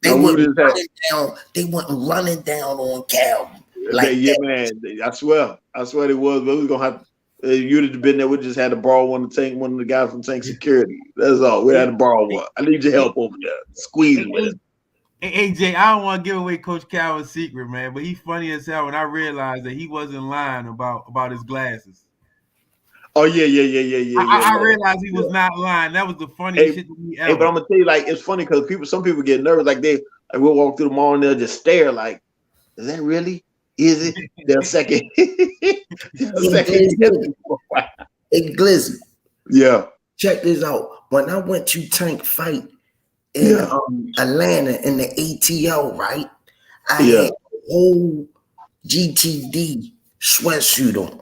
They Now we wasn't just had running down. They wasn't running down on Calvin like yeah, that. man. I swear they was. But we was gonna have. You'd have been there. We just had to borrow one of the guys from Tank Security. That's all. We had to borrow one. I need your help over there. Squeeze with it. Hey, AJ, I don't want to give away Coach Calvin's secret, man, but he's funny as hell when I realized that he wasn't lying about his glasses. Oh yeah. I No, realized he yeah. was not lying. That was the funniest Hey, shit to me hey, but ever. I'm gonna tell you, like, it's funny because some people get nervous, like we'll walk through the mall and they'll just stare, like, is that really? Is it? They'll second, they'll Hey, second guess Glizzy, me for a while. hey, Glizzy, Yeah, check this out. When I went to Tank fight in yeah, Atlanta in the ATO, right? I yeah, had a whole GTD sweatsuit on.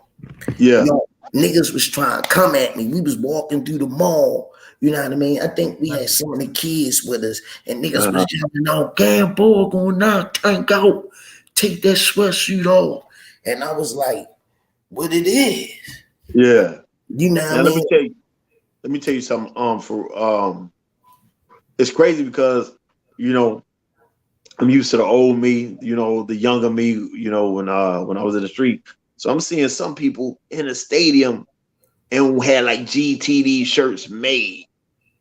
yeah. Yo, niggas was trying to come at me. We was walking through the mall. You know what I mean? I think we had some of the kids with us, and niggas was Uh-huh. jumping out. Damn, boy, going knock Tank out. Take that sweatsuit off. And I was like, what it is? Yeah. You know what Now I mean? let me tell you something. It's crazy because you know I'm used to the old me, the younger me, when I was in the street. So I'm seeing some people in a stadium and had like GTD shirts made.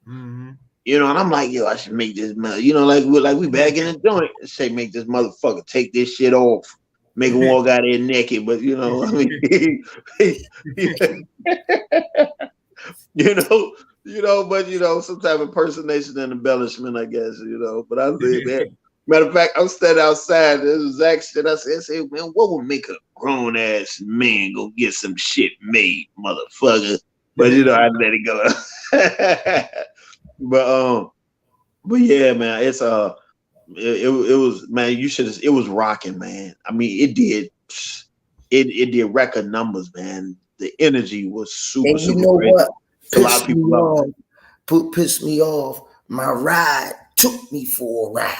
Mm-hmm. And I'm like, yo, I should make this, like we back in the joint. Say, make this motherfucker take this shit off, make him walk out there naked. But I mean, but some type of impersonation and embellishment, I guess. But I said, man. Matter of fact, I'm standing outside. This exact shit. I said, man, what would make a grown ass man go get some shit made, motherfucker? But I let it go. But yeah, man, it was, man, it was rocking, man. I mean, it did record numbers, man. The energy was super, And you super know great. what? A lot of Pissed me people love it. off. Pissed me off. My ride took me for a ride.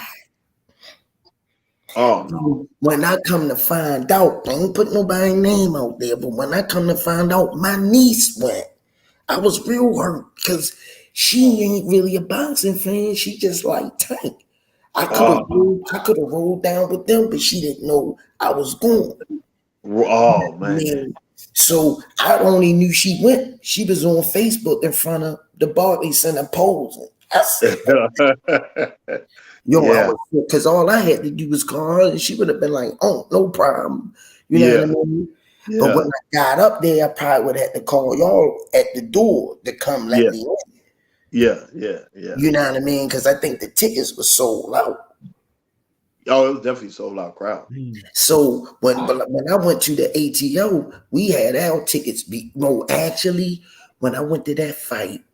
Oh no. When I come to find out, I ain't put nobody's name out there, but when I come to find out, my niece went. I was real hurt because she ain't really a boxing fan. She just like Tank. I could have rolled down with them, but she didn't know I was going. Oh man. Man. So I only knew she went. She was on Facebook in front of the Barclays Center posing. I said, yo, I Yeah, was, because all I had to do was call her and she would have been like, oh, no problem. You know what I yeah, mean? But yeah, when I got up there, I probably would have had to call y'all at the door to come let yeah, me in. yeah. You know what I mean? Because I think the tickets were sold out. Oh, it was definitely sold out crowd. So when I went to the ATO, we had our tickets. Actually, when I went to that fight,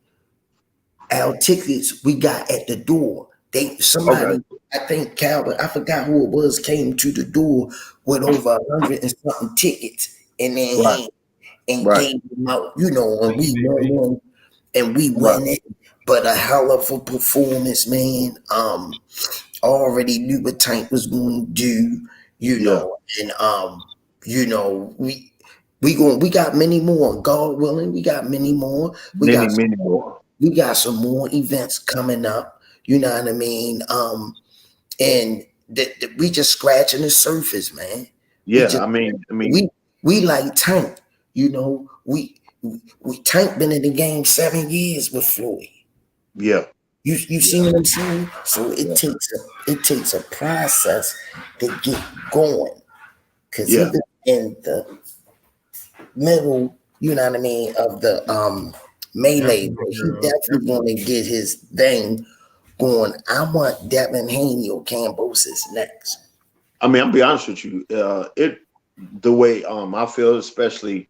our tickets we got at the door. Okay, I think Calvin, I forgot who it was, came to the door with over 100 and something tickets in their right, hand and right, gave them out, and we went Baby. in and we right. went in. But a hell of a performance, man. Already knew what Tank was going to do, Yeah, and we got many more. God willing, we got many more. We many, got many more. we got some more events coming up. You know what I mean? And we just scratching the surface, man. We Yeah, just I mean, we like Tank. We Tank been in the game 7 years with Floyd. yeah, You yeah, see what I'm saying? So yeah, it takes a process to get going. Cause he yeah. was in the middle, you know what I mean, of the melee. Definitely, But he girl. definitely gonna get his thing going. I want Devin Haney or Cambosis next. I mean, I'll be honest with you. The way I feel, especially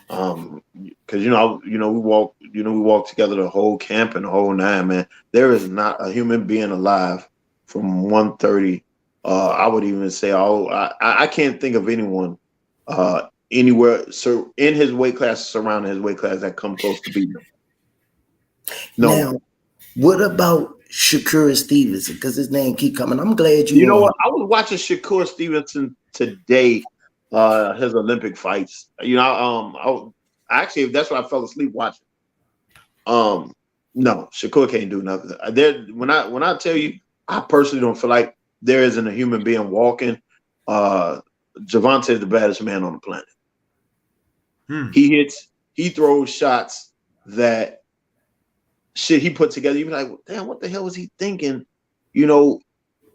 because we walk together the whole camp and the whole nine, man. There is not a human being alive from 130 I would even say, I can't think of anyone anywhere so in his weight class, surrounding his weight class, that come close to beating him. No one. Now, what about Shakur Stevenson? Because his name keep coming. I'm glad you You know on. what? I was watching Shakur Stevenson today, his Olympic fights. You know, actually that's what I fell asleep watching. No, Shakur can't do nothing. When I tell you, I personally don't feel like there isn't a human being walking. Javante is the baddest man on the planet. He throws shots that shit he put together. You be like, damn, what the hell was he thinking? You know,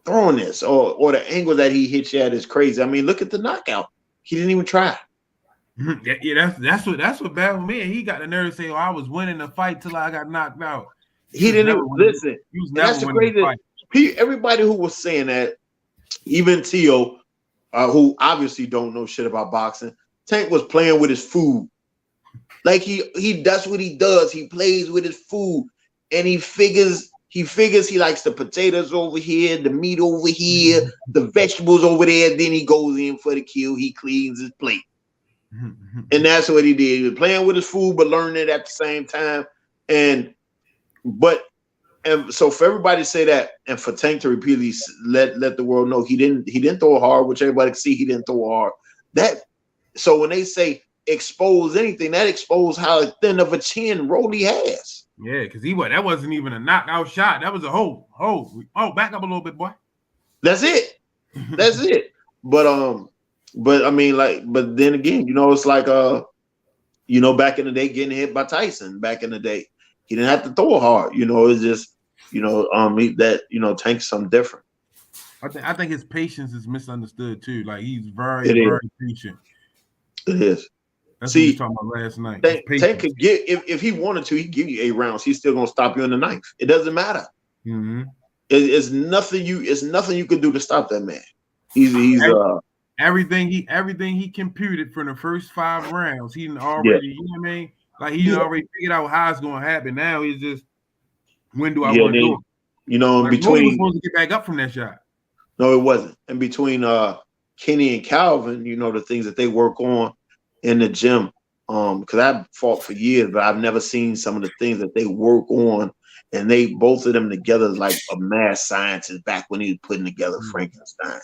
throwing this or the angle that he hits you at is crazy. I mean, look at the knockout. He didn't even try. Yeah, that's what baffled me. He got the nerve to say, "Oh, I was winning the fight till I got knocked out." He didn't even listen. He was And never that's the winning the crazy. fight. Everybody who was saying that, even Tio, who obviously don't know shit about boxing, Tank was playing with his food. Like he that's what he does. He plays with his food, and he figures he likes the potatoes over here, the meat over here, the vegetables over there. Then he goes in for the kill. He cleans his plate. And that's what he did. He was playing with his food, but learning it at the same time. And so for everybody to say that, and for Tank to repeatedly let the world know he didn't throw hard, which everybody can see he didn't throw hard. So when they say expose anything, that expose how thin of a chin Rolly has. Yeah, because that wasn't even a knockout shot. That was a hold. Back up a little bit, boy. That's it. That's it. But I mean, but then again, it's like back in the day, getting hit by Tyson back in the day, he didn't have to throw hard. It's just Tank's something different. I think his patience is misunderstood too. Like he's very patient. It is. That's what we were talking about last night. Tank could get if he wanted to, he'd give you 8 rounds. He's still gonna stop you in the 9th. It doesn't matter. Mm-hmm. It's nothing you can do to stop that man. He's everything he computed from the first 5 rounds. He already, you know what I mean? Like he already figured out how it's gonna happen. Now he's just, when do I want to do it? Like between was supposed to get back up from that shot. No, it wasn't. And between Kenny and Calvin, the things that they work on in the gym. Because I've fought for years, but I've never seen some of the things that they work on. And both of them together is like a mad scientist back when he was putting together Frankenstein.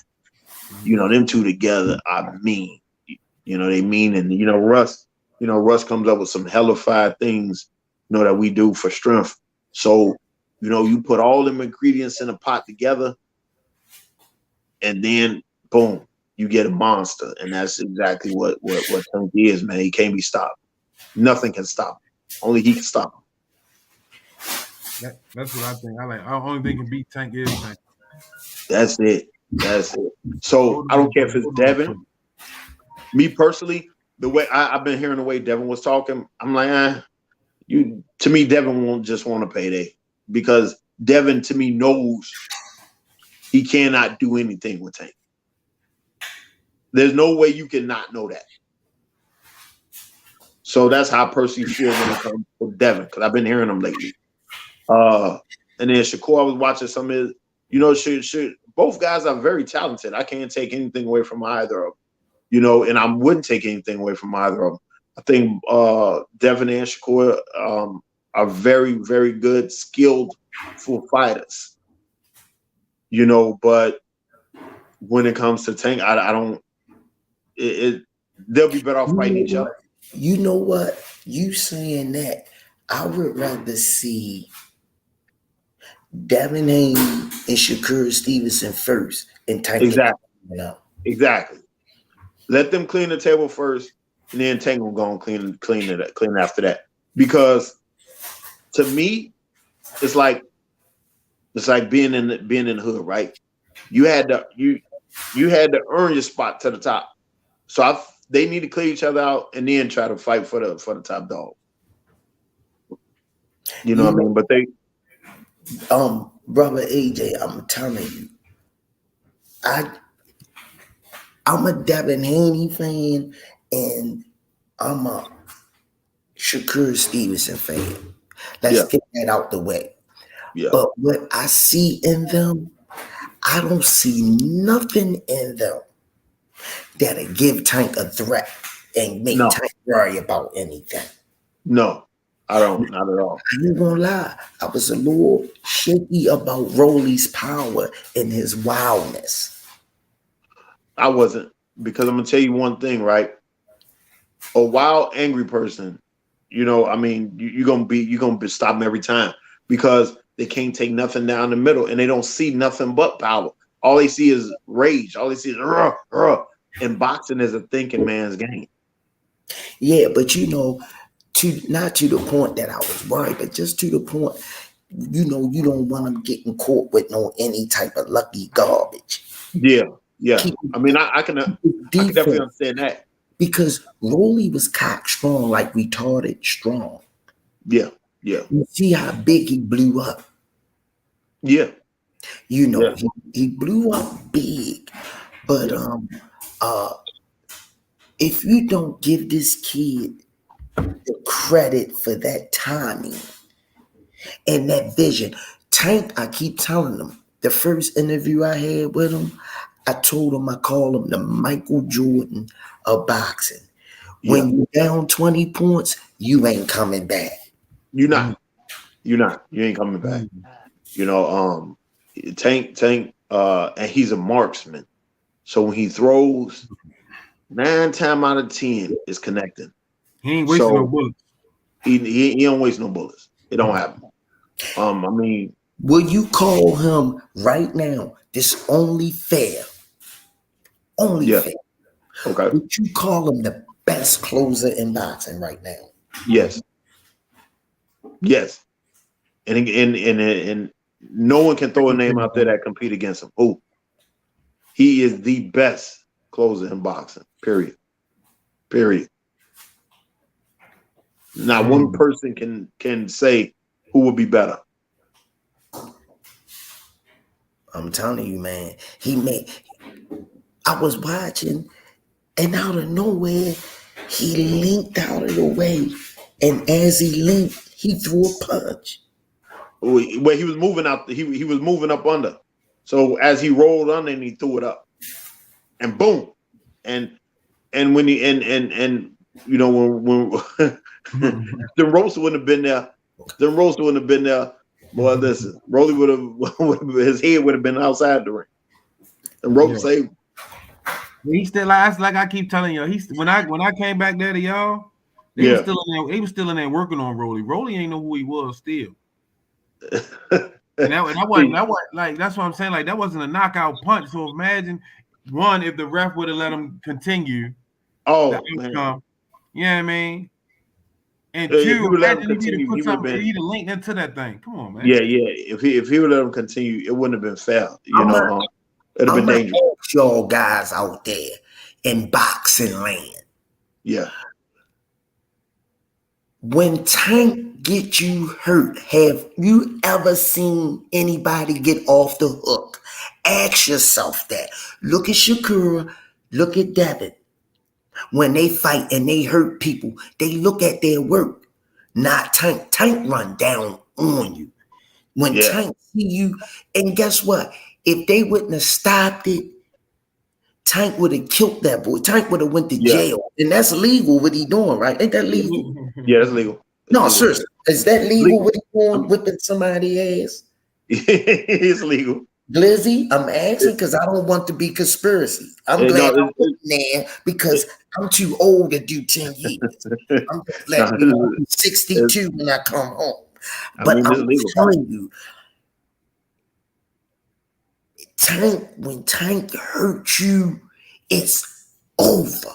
Them two together are mean. They mean, and Russ comes up with some hellified things, that we do for strength. So, you put all them ingredients in a pot together, and then boom, you get a monster. And that's exactly what Tank is, man. He can't be stopped. Nothing can stop him. Only he can stop him. That's what I think. I only thing can beat Tank is Tank. That's it. So I don't care if it's Devin. Me personally, the way I've been hearing the way Devin was talking, I'm like, to me, Devin won't just want a payday, because Devin, to me, knows he cannot do anything with Tank. There's no way you can not know that. So that's how I personally feel when it comes to Devin, because I've been hearing him lately. And then Shakur, I was watching some of his, both guys are very talented. I can't take anything away from either of them, and I wouldn't take anything away from either of them. I think Devin and Shakur are very, very good, skillful fighters, but when it comes to Tank, I don't, they'll be better off fighting each other. You know what? You saying that, I would rather see Devin Haney and Shakur Stevenson first and Tank. Exactly. Let them clean the table first, and then Tank will go and clean after that. Because to me, it's like being in the hood, right? You had to earn your spot to the top. So they need to clear each other out and then try to fight for the top dog. You know what I mean? But they brother AJ, I'm telling you, I'm a Devin Haney fan and I'm a Shakur Stevenson fan. Let's get that out the way. Yeah. But what I see in them, I don't see nothing in them that'll give Tank a threat and make No, Tank worry about anything. no, I don't. Not at all. I ain't gonna lie, I was a little shaky about Rolly's power and his wildness. I wasn't, because I'm gonna tell you one thing, right? A wild, angry person, I mean, you're gonna be stopping every time because they can't take nothing down the middle and they don't see nothing but power. All they see is rage. All they see is and boxing is a thinking man's game. Yeah, but to not to the point that I was worried, but just to the point, you don't want them getting caught with no any type of lucky garbage. Yeah, yeah. Keep I mean, I can definitely defense understand that. because Rolly was cock strong, like retarded strong. Yeah, yeah, You see how big he blew up. yeah, yeah, He blew up big. But yeah, uh if you don't give this kid the credit for that timing and that vision, Tank, I keep telling him, the first interview I had with him, I told him I call him the Michael Jordan of boxing. yeah. When you're down 20 points, you ain't coming back. You're Mm, not. You're not. You ain't coming back. mm. Tank, and he's a marksman. So when he throws, 9 times out of 10 is connecting. He ain't wasting no So bullets. he don't waste no bullets. It don't Mm. happen. I mean, Will you call him right now? This only fair. Only yeah, fair. okay, Would you call him the best closer in boxing right now? yes, yes, and no one can throw a name out there that compete against him. Oh, he is the best closer in boxing. Period. Period. Not one Mm. person can say who would be better. I'm telling you, man. I was watching, and out of nowhere, he linked out of the way. And as he linked, he threw a punch. Where he was moving out, he was moving up under. So as he rolled under, and he threw it up, and boom, and when he and when the roaster wouldn't have been there, Boy, listen, Rolly would have his head would have been outside the ring, and rope Yeah. saved. He still like I keep telling you. He's when I came back there to y'all, they was Yeah, still in there. They was still in there working on Rolly. Rolly ain't know who he was still. And that wasn't like that's what I'm saying. Like that wasn't a knockout punch. So imagine one if the ref would have let him continue the oh man, outcome. You know what I mean? And if he two, would let him imagine if he'd have continue, he put would have something, been. he'd have linked into that thing. Come on, man. Yeah, yeah. If he would let him continue, it wouldn't have been fair. I'm gonna, It'd have I'm been gonna dangerous. ask y'all guys out there in boxing land. Yeah, When Tank get you hurt, have you ever seen anybody get off the hook? Ask yourself that. Look at Shakura, look at Devin. When they fight and they hurt people, they look at their work, not Tank. Tank run down on you. When yeah, Tank see you, and guess what? If they wouldn't have stopped it, Tank would have killed that boy. Tank would have went to yeah, jail. And that's legal what he doing, right? Ain't that legal? yeah. That's legal. It's No, legal. seriously. Is that It's legal legal. what he doing, whipping somebody's ass? It's legal. Glizzy, I'm asking because I don't want to be conspiracy. I'm No, glad I'm putting there because I'm too old to do 10 years. I'm just no, letting you know I'm 62 when I come home. I But mean, it's I'm legal. telling you, when Tank hurt you, it's over.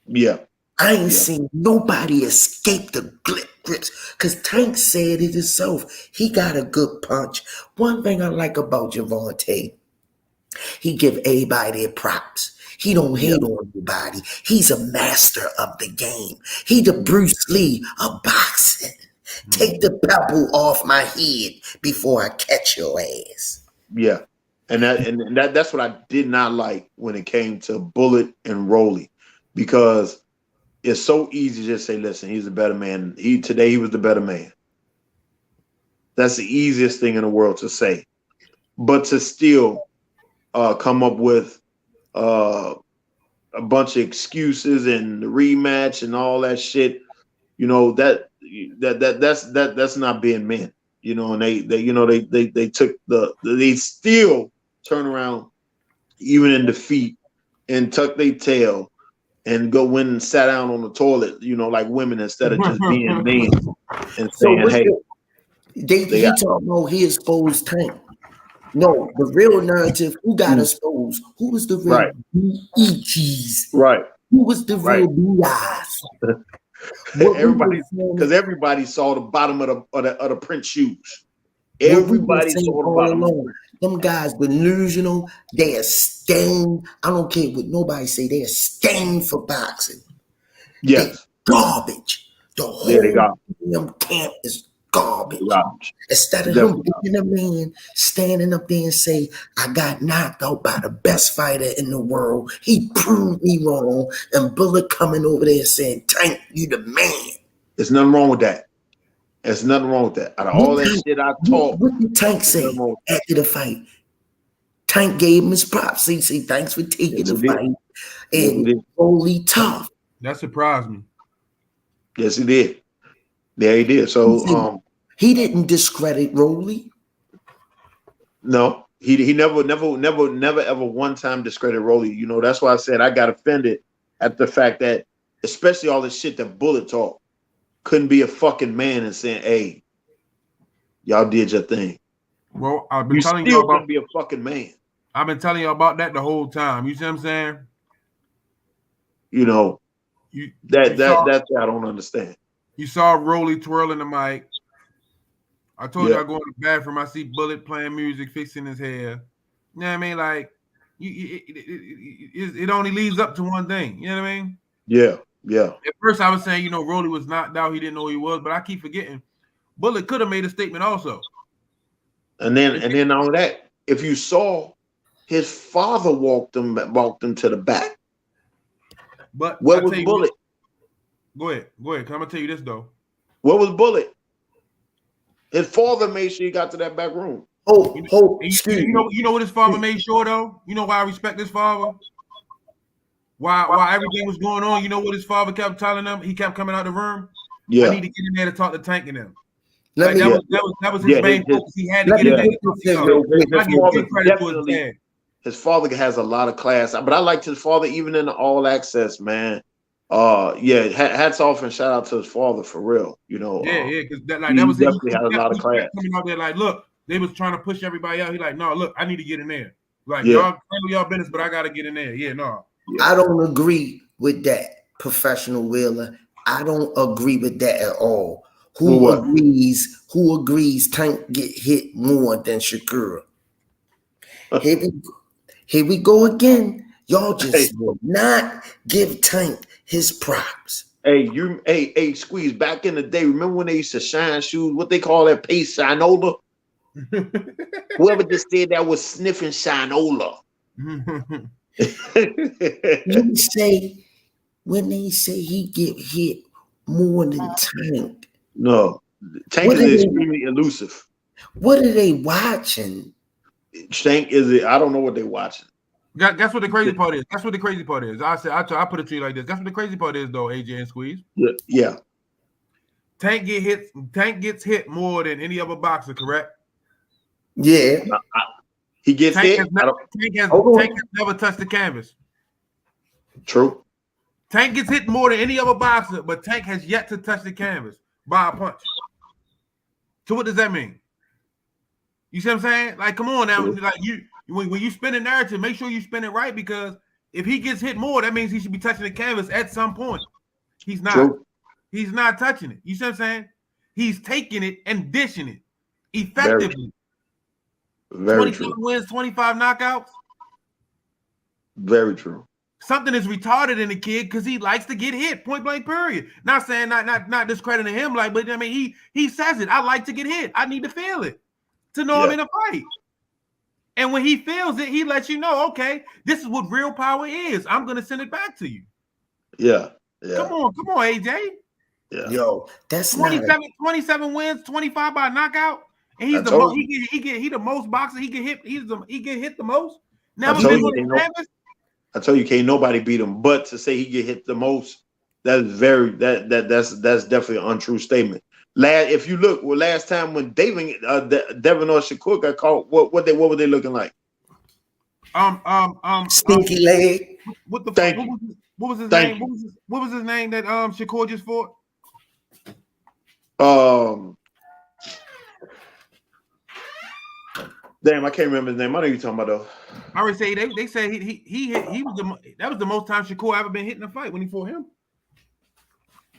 Yeah, I ain't yeah, seen nobody escape the grips because Tank said it himself. He got a good punch. One thing I like about Javante, he give everybody their props. He don't yeah, hate on anybody. He's a master of the game. He the Bruce Lee of boxing. Take the pebble off my head before I catch your ass. yeah. And that's what I did not like when it came to Bullet and Rolly, because it's so easy to just say, "Listen, he's a better man. He was the better man." That's the easiest thing in the world to say. But to still come up with a bunch of excuses and the rematch and all that shit. You know that's not being men. You know, and they took they still turn around even in defeat and tuck their tail and go in and sat down on the toilet. You know, like women instead of just being men and saying, "Hey." He talking about he exposed Tank. No, the real narrative, who got exposed? Who was the real B.E.G's? Right. Who was the real B.I.s? Everybody saw the bottom of the print shoes. Everybody saw the bottom of the print. Them guys delusional. They are stained. I don't care what nobody say. They are stained for boxing. Yes. They garbage. The whole damn camp is garbage. Instead of him being a man, standing up there and say, I got knocked out by the best fighter in the world. He proved me wrong. And Bullet coming over there saying, Tank, you the man. There's nothing wrong with that. There's nothing wrong with that. Out of all that shit I taught. What did Tank say after the fight? Tank gave him his props. He said, thanks for taking the fight. And holy tough. That surprised me. Yes, he did. Yeah, he did. So he didn't discredit Rolly. No, he never ever one time discredited Rolly. You know, that's why I said I got offended at the fact that, especially all this shit that Bullet talk, couldn't be a fucking man and saying, "Hey, y'all did your thing." Well, I've been telling you about be a fucking man. I've been telling you about that the whole time. You see what I'm saying? You know, that's what I don't understand. You saw Rolly twirling the mic. I told you I go in the bathroom. I see Bullet playing music, fixing his hair. You know what I mean? Like, it only leads up to one thing. You know what I mean? Yeah, yeah. At first, I was saying, Rolly was knocked out. He didn't know who he was, but I keep forgetting. Bullet could have made a statement also. And then on that, if you saw, his father walked him to the back. But where was Bullet? Go ahead. I'm gonna tell you this though. Where was Bullet? His father made sure he got to that back room. You know what his father made sure though? You know why I respect his father? Why everything was going on? You know what his father kept telling him? He kept coming out the room. Yeah, I need to get in there to talk to Tank and them. That was his main focus. He had to get in there. His father has a lot of class, but I liked his father even in the All Access, man. Hats off and shout out to his father for real. You know, because that was definitely had a lot of class. Coming out there like, look, they was trying to push everybody out. He like, no, look, I need to get in there. Like, y'all handle y'all business, but I got to get in there. Yeah, no. Yeah. I don't agree with that, Professional Wheeler. I don't agree with that at all. Who agrees Tank get hit more than Shakur? Here we go again. Y'all just will not give Tank his props. Hey, Squeeze, back in the day, remember when they used to shine shoes? What they call that paste shinola? Whoever just said that was sniffing shinola. You say, when they say he get hit more than Tank. No, Tank is extremely elusive. What are they watching? Tank I don't know what they're watching. That's what the crazy part is. That's what the crazy part is. I put it to you like this. That's what the crazy part is, though, AJ and Squeeze. Yeah. Tank gets hit more than any other boxer, correct? Yeah. He gets hit. Tank has never touched the canvas. True. Tank gets hit more than any other boxer, but Tank has yet to touch the canvas by a punch. So what does that mean? You see what I'm saying? Like, come on now. Like when you spin a narrative, make sure you spin it right, because if he gets hit more, that means he should be touching the canvas at some point. He's not. True. He's not touching it. You see what I'm saying? He's taking it and dishing it effectively. Very 27 true. wins, 25 knockouts. Very true. Something is retarded in the kid because he likes to get hit. Point blank. Period. Not saying not discrediting him, but I mean he says it. I like to get hit. I need to feel it to know I'm in a fight. And when he feels it, he lets you know, okay, this is what real power is. I'm gonna send it back to you. Yeah. Come on, AJ. Yeah. Yo, that's 27 wins, 25 by knockout. And he's the most. He the most boxer. He get hit the most. Never told been you, on the canvas. I told you, can't nobody beat him. But to say he get hit the most, that's definitely an untrue statement. If you look, last time when Devin or Shakur got caught, what were they looking like? Stinky leg. What the fuck? Thank you. What was his Thank name? What was his name that Shakur just fought? Damn, I can't remember his name. I know you're talking about though. I already say they said he was that was the most time Shakur ever been hit in a fight when he fought him.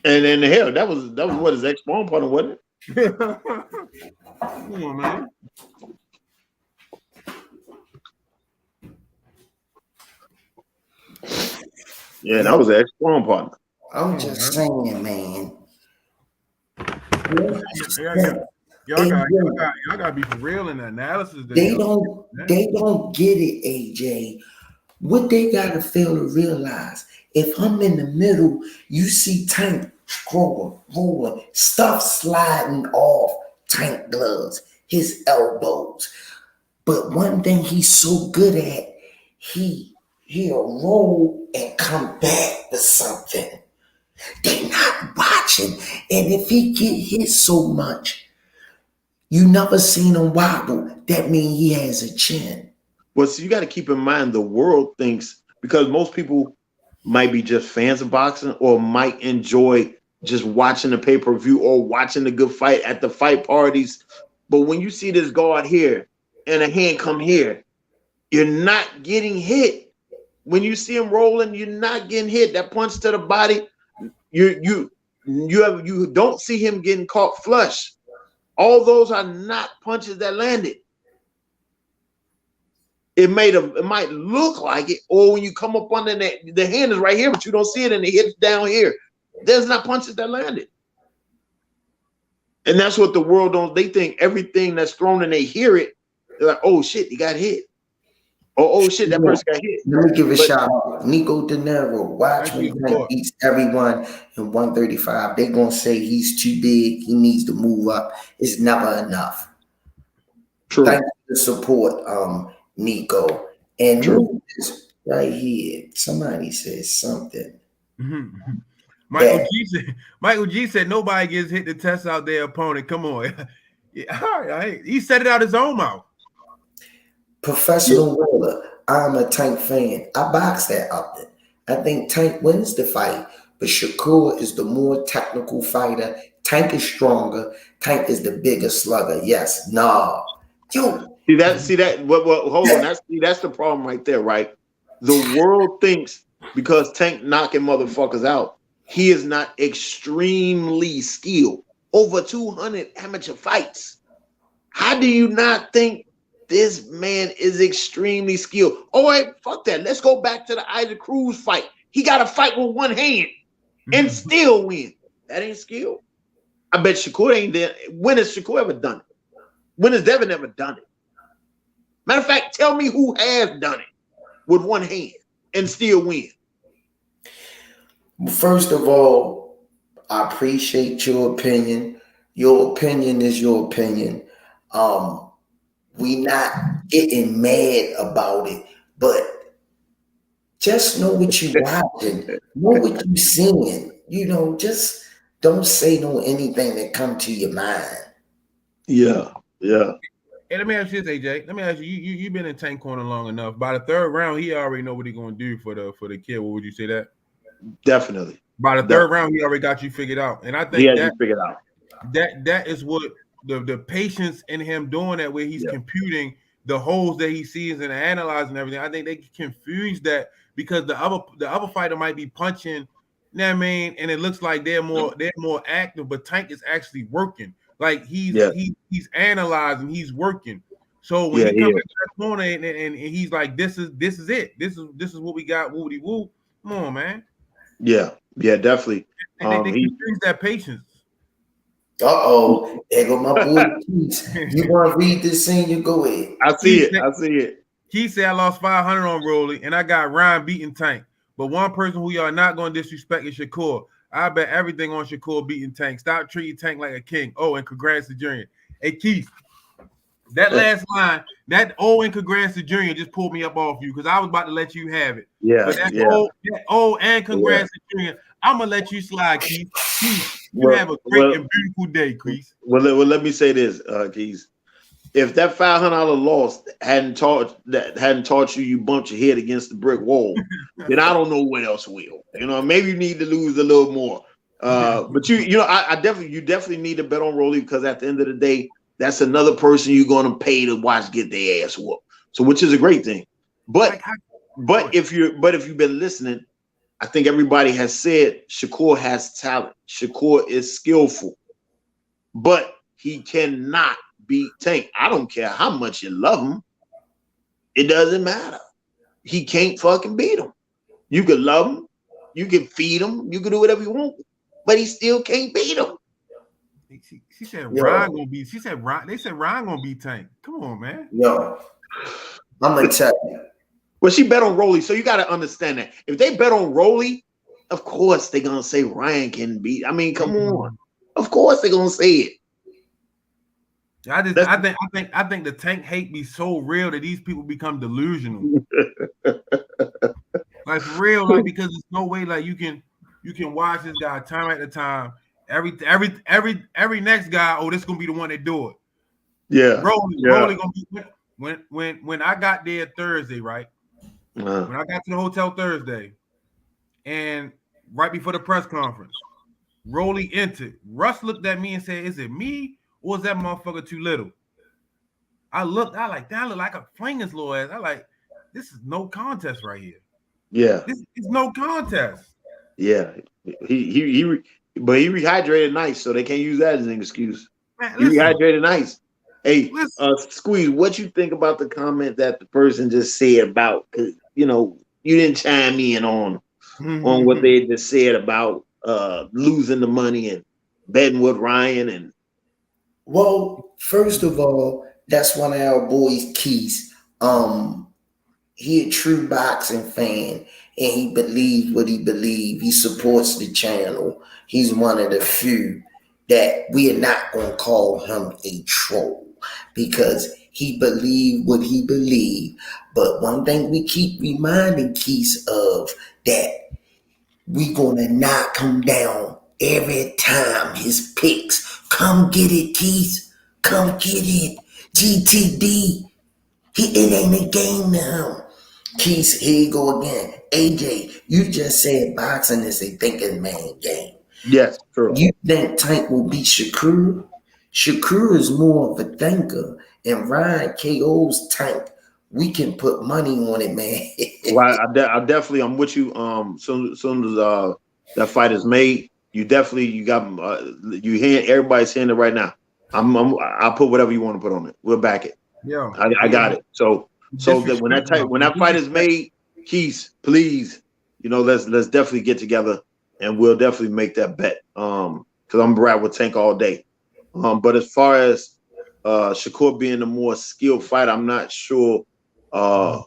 And then hell, that was what his ex-spawn partner, wasn't it? Come on, man. Yeah, that was an ex-spawn partner. I'm just saying, man. Y'all gotta be for real in the analysis. They don't get it, AJ. What they gotta fail to realize, if I'm in the middle, you see Tank scrolling, rolling, stuff sliding off Tank gloves, his elbows. But one thing he's so good at, he'll roll and come back to something. They're not watching. And if he get hit so much, you never seen him wobble, that means he has a chin. Well, so you got to keep in mind the world thinks, because most people might be just fans of boxing or might enjoy just watching the pay-per-view or watching the good fight at the fight parties. But when you see this guard here and a hand come here, you're not getting hit. When you see him rolling, you're not getting hit. That punch to the body, you don't see him getting caught flush. All those are not punches that landed. It might look like it, or when you come up under the hand is right here, but you don't see it, and it hits down here. There's not punches that landed. And that's what the world don't. They think everything that's thrown and they hear it, they're like, oh shit, he got hit. Or oh shit, that person got hit. Let me give a shout out. Nico De Niro. Watch when he beats everyone in 135. They're gonna say he's too big, he needs to move up. It's never enough. True. Thank you for the support, Nico. And who is right here? Somebody says something. Michael G said nobody gets hit to test out their opponent. Come on. Yeah, all right. He said it out his own mouth. Professional Willer. I'm a Tank fan. I boxed that up there. I think Tank wins the fight, but Shakur is the more technical fighter. Tank is stronger. Tank is the bigger slugger. Yes. Nah. Yo. See that? Well, hold on. That's the problem right there, right? The world thinks because Tank knocking motherfuckers out, he is not extremely skilled. Over 200 amateur fights. How do you not think this man is extremely skilled? Oh, wait, fuck that. Let's go back to the Isaac Cruz fight. He got to fight with one hand and still win. That ain't skill. I bet Shakur ain't there. When has Shakur ever done it? When has Devin ever done it? Matter of fact, tell me who has done it with one hand and still win. First of all, I appreciate your opinion. Your opinion is your opinion. We not getting mad about it, but just know what you watching, know what you seeing. You know, just don't say anything that come to your mind. Yeah. Hey, let me ask you this, AJ. Let me ask you. You've been in Tank Corner long enough. By the third round, he already know what he's gonna do for the kid. What would you say that? Definitely. By the third round, he already got you figured out, and I think figured out. That is what the patience in him doing that, where he's computing the holes that he sees and analyzing everything. I think they confuse that because the other fighter might be punching, you know what I mean, and it looks like they're more active, but Tank is actually working. Like he's analyzing, he's working. So when he comes into that corner and he's like, this is it. This is what we got. Woody woo. Come on, man. Yeah, definitely. They confuse that patience. There go my boy Keith. You want to read this scene? You go ahead. I see it. He said I lost 500 on Rolly, and I got Ryan beating Tank. But one person who y'all not going to disrespect is Shakur. I bet everything on Shakur beating Tank. Stop treating Tank like a king. Oh, and congrats to Junior. Hey, Keith, That last line, that old Congrats Jr. just pulled me up off you because I was about to let you have it. Yeah, But that yeah. old and Congrats Jr. I'm gonna let you slide, Keith. Keith, you Well, have a great and beautiful day, Keith. Well, let me say this, Keith. If that $500 loss hadn't taught you bumped your head against the brick wall, then I don't know what else will. You know, maybe you need to lose a little more. But I definitely need to bet on Rolly because at the end of the day, that's another person you're going to pay to watch get their ass whooped. So, which is a great thing. But if you've been listening, I think everybody has said Shakur has talent. Shakur is skillful, but he cannot beat Tank. I don't care how much you love him. It doesn't matter. He can't fucking beat him. You can love him. You can feed him. You can do whatever you want, but he still can't beat him. She said Ryan gonna be. She said Ryan. They said Ryan gonna beat Tank. Come on, man. Yo, I'm gonna tell you. Well, she bet on Rolly, so you got to understand that. If they bet on Rolly, of course they're gonna say Ryan can beat. I mean, come on. Of course they're gonna say it. I think the Tank hate be so real that these people become delusional. Like for real, like because there's no way like you can watch this guy time after time. Every next guy, oh, this is gonna be the one that do it. Yeah. Rolly gonna be when I got there Thursday, right? When I got to the hotel Thursday, and right before the press conference, Rolly entered. Russ looked at me and said, "Is it me or is that motherfucker too little?" I looked like that. I look like a fling his little ass. I like this is no contest right here. Yeah, this is no contest. Yeah, but he rehydrated nice, so they can't use that as an excuse. Man, he rehydrated nice. Hey, Squeeze, what you think about the comment that the person just said about? Because you didn't chime in on what they just said about losing the money and betting with Ryan and. Well, first of all, that's one of our boys, Keith. He a true boxing fan and he believes what he believes. He supports the channel. He's one of the few that we are not going to call him a troll because he believed what he believed. But one thing we keep reminding Keith of that we going to knock him down every time his picks. Come get it, Keith. Come get it. GTD. It ain't a game to him. Keith, here you go again. AJ, you just said boxing is a thinking man game. Yes, true. You think Tank will beat Shakur? Shakur is more of a thinker, and Ryan KO's Tank. We can put money on it, man. Well, I'm with you. Soon as that fight is made, you got you hear everybody's hearing it right now. I'll put whatever you want to put on it. We'll back it. Yeah, I got it. So that when that fight is made, Keith, please, let's definitely get together and we'll definitely make that bet. Because I'm right with Tank all day. But as far as Shakur being the more skilled fighter, I'm not sure where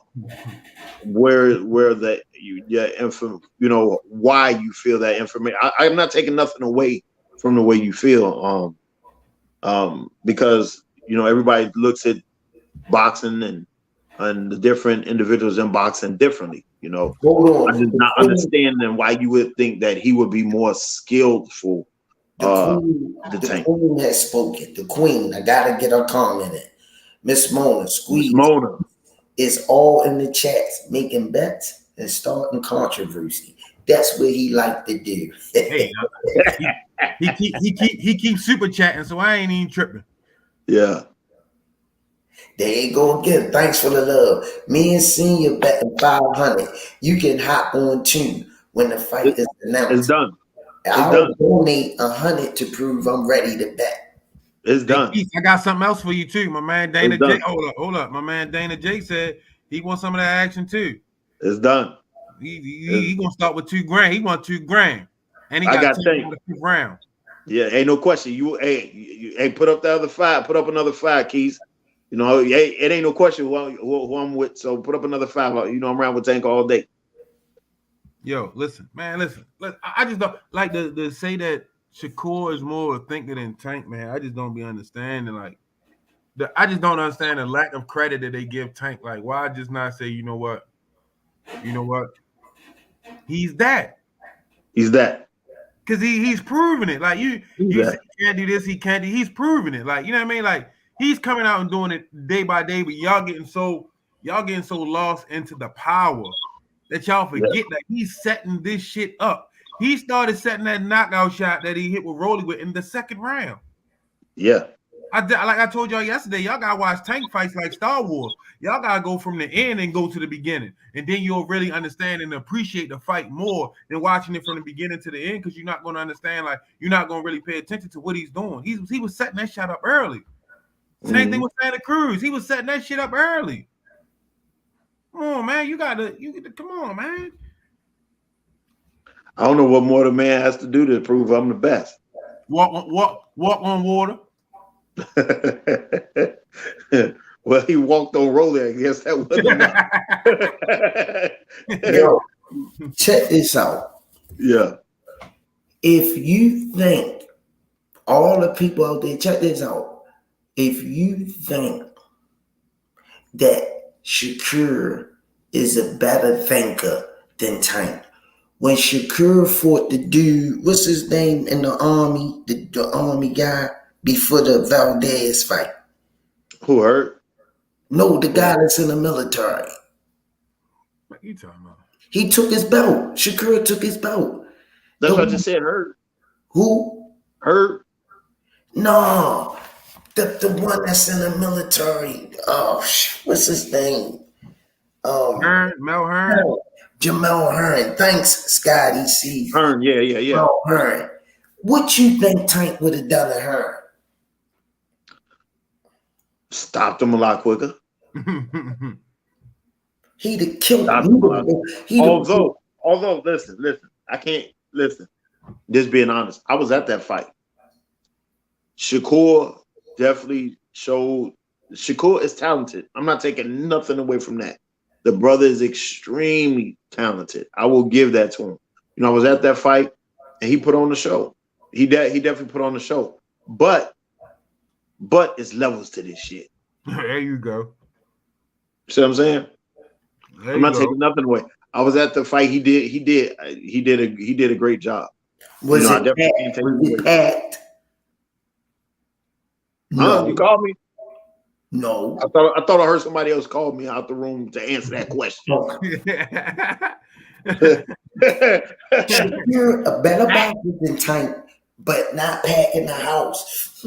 why you feel that information. I'm not taking nothing away from the way you feel. Because everybody looks at boxing and the different individuals in boxing differently. Hold on. I'm just not understanding why you would think that he would be more skillful. The queen has spoken. The queen, I gotta get her comment in. Miss Mona, Squeeze. Mona is all in the chats, making bets and starting controversy. That's what he like to do. Hey, he keeps super chatting, so I ain't even tripping. Yeah. There you go again. Thanks for the love. Me and Senior betting 500. You can hop on too when the fight is announced. It's done. I'll donate 100 to prove I'm ready to bet. It's done. Keith, I got something else for you too. My man Dana J. Hold up. My man Dana J said he wants some of that action too. It's done. He gonna start with $2,000. He want $2,000, and he got 10 on the fifth round. Yeah, ain't no question. You put up the other 5. Put up another 5, Keith. It ain't no question who I'm with. So put up another 5. I'm around with Tank all day. Yo, listen. I just don't like to say that Shakur is more a thinker than Tank, man. I just don't be understanding. Like, I just don't understand the lack of credit that they give Tank. Like, why just not say, you know what, he's that. He's that. Because he's proven it. Like He's you say that. he can't do this, he can't do. He's proven it. Like, you know what I mean? Like, he's coming out and doing it day by day, but y'all getting so lost into the power that y'all forget that he's setting this shit up. He started setting that knockout shot that he hit with Rolly with in the second round. Yeah. Like I told y'all yesterday, y'all gotta watch Tank fights like Star Wars. Y'all gotta go from the end and go to the beginning, and then you'll really understand and appreciate the fight more than watching it from the beginning to the end. Because you're not gonna understand, like you're not gonna really pay attention to what he's doing. He was setting that shot up early. Same thing with Santa Cruz. He was setting that shit up early. Come on, man. You gotta come on, man. I don't know what more the man has to do to prove I'm the best. Walk on water. Well, he walked on roller. I guess that wasn't. Yo, check this out. Yeah. If you think all the people out there, check this out. If you think that Shakur is a better thinker than Tank, when Shakur fought the dude, what's his name in the army, the army guy before the Valdez fight? Who hurt? No, the guy that's in the military. What you talking about? He took his belt. Shakur took his belt. That's what I just said. Hurt. Who? Hurt. No, the one that's in the military. Oh, what's his name? Mel Hearn. Jamel Hearn. Thanks, Scotty C. Hearn. Yeah. Jamel Hearn. What you think Tank would have done to Hearn? Stopped him a lot quicker. He'd have killed him. Although, listen, I can't listen. Just being honest, I was at that fight. Shakur definitely showed. Shakur is talented. I'm not taking nothing away from that. The brother is extremely talented. I will give that to him. You know, I was at that fight, and he put on the show. He definitely put on the show. But it's levels to this shit. There you go. See what I'm saying? I'm not taking nothing away. I was at the fight. He did a great job. Was you know, it packed? Was it packed? No. You called me? No. I thought I heard somebody else call me out the room to answer that question. You're a better boxer than Tank, but not packing the house.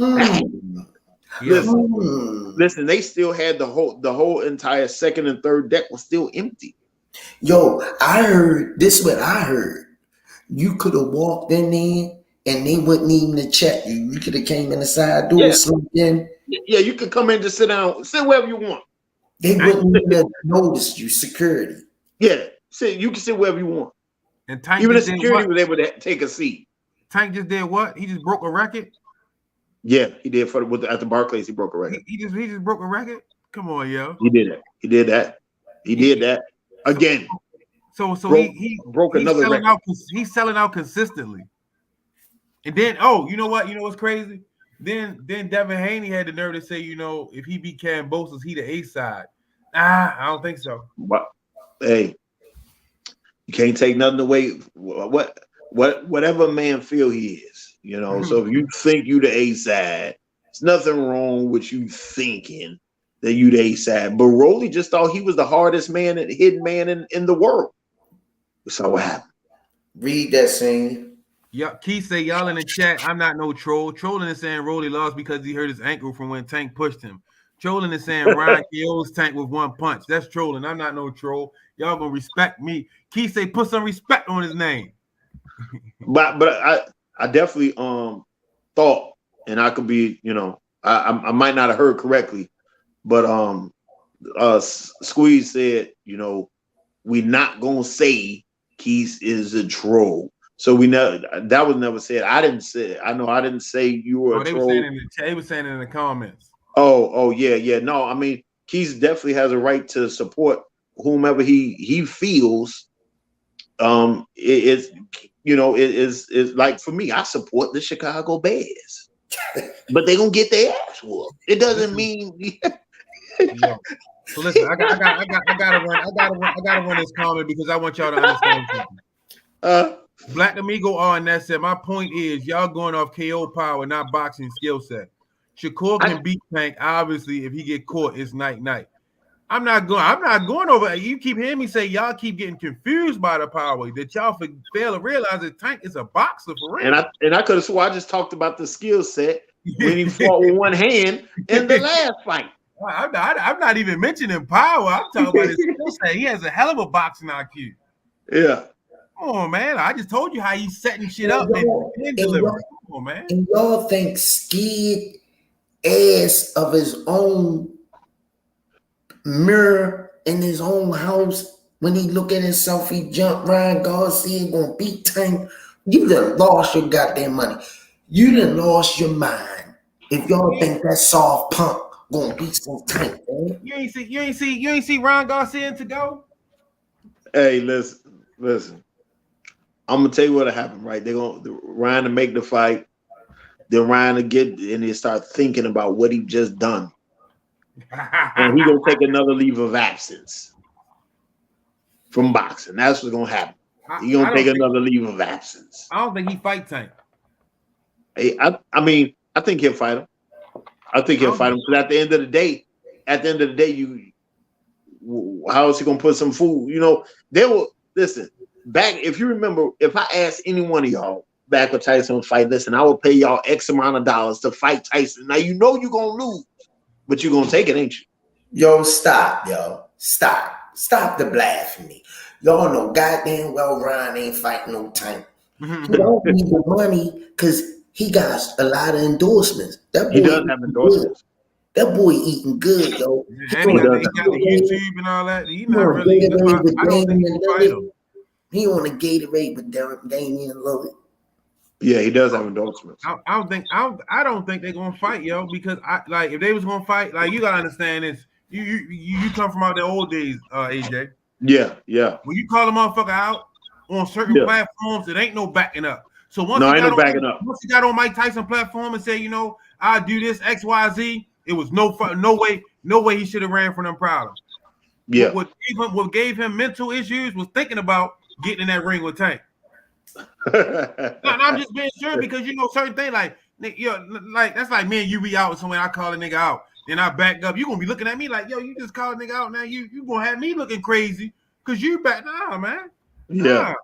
Listen, they still had the whole entire second and third deck was still empty. Yo, I heard this. Is what I heard. You could have walked in there and they wouldn't even check you. You could have came in the side door, slipped in. Yeah, you could come in, just sit down, sit wherever you want. They wouldn't even have noticed you. Security. Yeah, you can sit wherever you want. And Tank even the security was able to take a seat. Tank just did what? He just broke a record. Yeah, he did at the Barclays. He broke a record. He just broke a record. Come on, yo. He did that. He did that again. So he broke another record. He's selling out consistently. And then, you know what? You know what's crazy? Then Devin Haney had the nerve to say, you know, if he beat Kambosos, he the A side. I don't think so. But hey, you can't take nothing away. Whatever a man feel he is, you know. So if you think you the A side, there's nothing wrong with you thinking that you the A side. But Rolly just thought he was the hardest man and hidden man in the world. So what happened? Read that scene. Yeah, Keith say y'all in the chat. I'm not no troll. Trolling is saying Rolly lost because he hurt his ankle from when Tank pushed him. Trolling is saying Ryan KO's Tank with one punch. That's trolling. I'm not no troll. Y'all gonna respect me. Keith say put some respect on his name. But I definitely thought, and I could be, you know, I might not have heard correctly, but Squeeze said, you know, we're not gonna say Keith is a troll. So that was never said. I didn't say. I know I didn't say you were a troll. They were saying it in the comments. Oh yeah. No, I mean Keith definitely has a right to support whomever he feels. It is like for me, I support the Chicago Bears. but they gonna get their ass whooped. It doesn't mean. Yo. So listen, I gotta run this comment because I want y'all to understand something. Black Amigo on that said, my point is y'all going off KO power, not boxing skill set. Shakur can beat Tank. Obviously, if he get caught, it's night. I'm not going over. You keep hearing me say y'all keep getting confused by the power that y'all fail to realize that Tank is a boxer for real. And I could have sworn I just talked about the skill set when he fought with one hand in the last fight. I'm not even mentioning power. I'm talking about his skill set. He has a hell of a boxing IQ. Yeah. Come on, man. I just told you how he's setting shit up and delivering. Come on, man. And y'all think scared ass of his own mirror in his own house when he look at himself, he jump Ryan Garcia gonna beat Tank. You done lost your goddamn money. You done lost your mind. If y'all think that soft punk gonna beat some Tank, man. You ain't see Ryan Garcia to go. Hey, listen. I'm gonna tell you what happened, right? They're gonna Ryan to make the fight, then Ryan to get and they start thinking about what he just done. And he gonna take another leave of absence from boxing. That's what's gonna happen. He gonna take another leave of absence. I don't think he fight Tank. Hey, I mean, I think he'll fight him. I think he'll fight him. Because at the end of the day, how is he gonna put some food? You know, they will listen. Back, if you remember, if I asked any one of y'all back with Tyson would fight, listen, I would pay y'all X amount of dollars to fight Tyson. Now you know you're gonna lose, but you're gonna take it, ain't you? Yo, stop, yo. Stop the blasphemy. Y'all know goddamn well Ryan ain't fighting no Tank. He don't need the money because he got a lot of endorsements. He does have endorsements. That boy eating good, yo. And he got the YouTube and all that. He's not really. I don't think he can fight him. He on a Gatorade with Damian Lillard. Yeah, he does have endorsements. I don't think they're gonna fight, yo, because if they was gonna fight, like you gotta understand this. You come from out the old days, AJ. Yeah. When you call a motherfucker out on certain platforms, it ain't no backing up. So once he got on Mike Tyson platform and said, you know, I do this XYZ, it was no way he should have ran from them problems. Yeah. What gave him mental issues was thinking about getting in that ring with Tank. I'm just being sure because you know certain things like that's like me and you be out somewhere. I call a nigga out, then I back up. You gonna be looking at me like, yo, you just called a nigga out now. You gonna have me looking crazy because you back now, man. Yeah.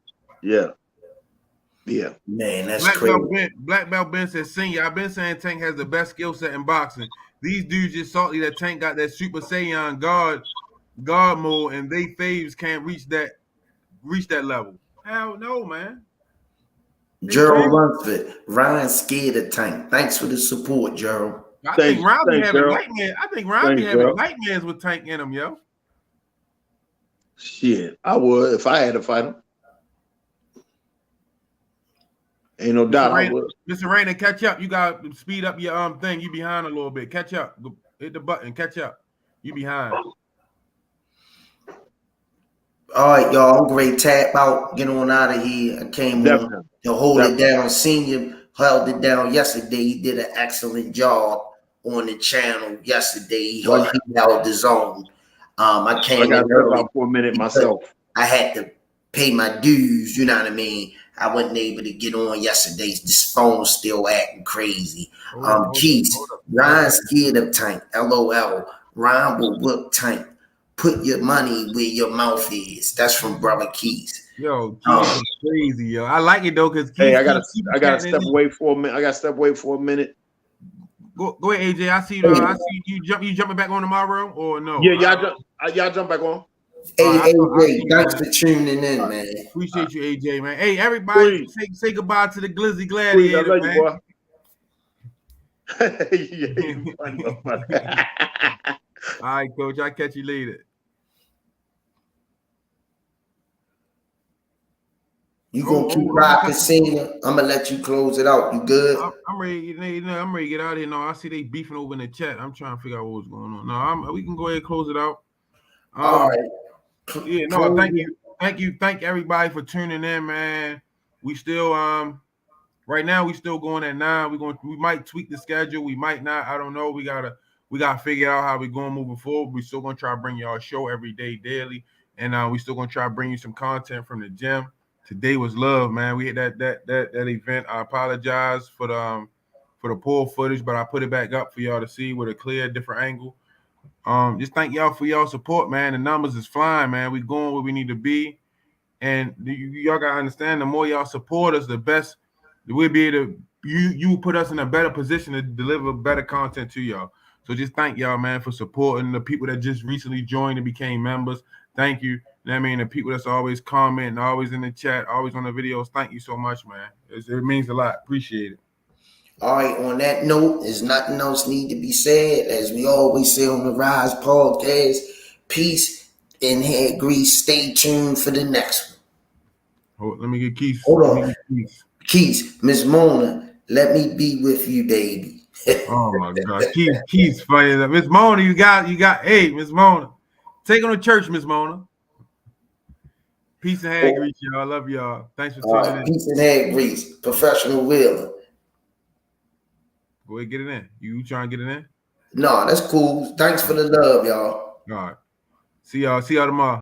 Man, that's crazy. Black Belt Ben says, "Senior, I've been saying Tank has the best skill set in boxing. These dudes just salty that Tank got that Super Saiyan guard mode, and they faves can't reach that level. Hell no, man." Gerald Lunsford, Ryan scared of Tank. Thanks for the support, Gerald. I think Ryan be having nightmares with Tank in him, yo. Shit, I would if I had to fight him. Ain't no doubt I would. Mr. Rainer, catch up. You got to speed up your thing. You behind a little bit. Catch up. Hit the button. Catch up. You behind. All right, y'all. I'm great. Tap out. Get on out of here. I came on to hold it down. Senior held it down yesterday. He did an excellent job on the channel yesterday. He held his own. I came in about for a minute myself. I had to pay my dues. You know what I mean? I wasn't able to get on yesterday. This phone's still acting crazy. Keith, Ryan scared of Tank. LOL. Ryan will whoop Tank. Put your money where your mouth is. That's from Brother Keith. Yo, Keith is crazy, yo. I like it though, because I gotta step away for a minute. I gotta step away for a minute. Go ahead, AJ. I see you jumping back on tomorrow or no? Yeah, y'all jump back on. Hey, AJ, thanks for tuning in, man. Appreciate you, AJ, man. Hey, everybody, say goodbye to the Glizzy Gladiator, I love man. You, boy. All right, Coach. I'll catch you later. You gonna keep rocking, Senior? I'm gonna let you close it out. You good? I'm ready. I'm ready to get out of here. No, I see they beefing over in the chat. I'm trying to figure out what's going on. No, we can go ahead and close it out. All right. Yeah, no, thank you, everybody for tuning in, man. We still Right now, we still going at 9. We might tweak the schedule. We might not. I don't know. We gotta figure out how we're going moving forward. We still gonna try to bring y'all a show every day, daily, and we still gonna try to bring you some content from the gym. Today was love, man. We hit that event. I apologize for the poor footage, but I put it back up for y'all to see with a clear, different angle. Just thank y'all for y'all support, man. The numbers is flying, man. We going where we need to be. And y'all gotta understand, the more y'all support us, the best we'll be able to. You put us in a better position to deliver better content to y'all. So just thank y'all, man, for supporting the people that just recently joined and became members. Thank you. You know what I mean? The people that's always commenting, always in the chat, always on the videos. Thank you so much, man. It means a lot. Appreciate it. All right, on that note, there's nothing else need to be said. As we always say on the Rize podcast, peace and head grease. Stay tuned for the next one. Let me get Keith. Hold on. Keith, Miss Mona, let me be with you, baby. Oh my God. Keith's funny. Miss Mona, you got hey, Miss Mona. Take on to church, Miss Mona. Peace and head grease, y'all. I love y'all. Thanks for tuning in. Peace and head grease. Professional wheeler. Go ahead, get it in. You trying to get it in? No, that's cool. Thanks for the love, y'all. All right. See y'all tomorrow.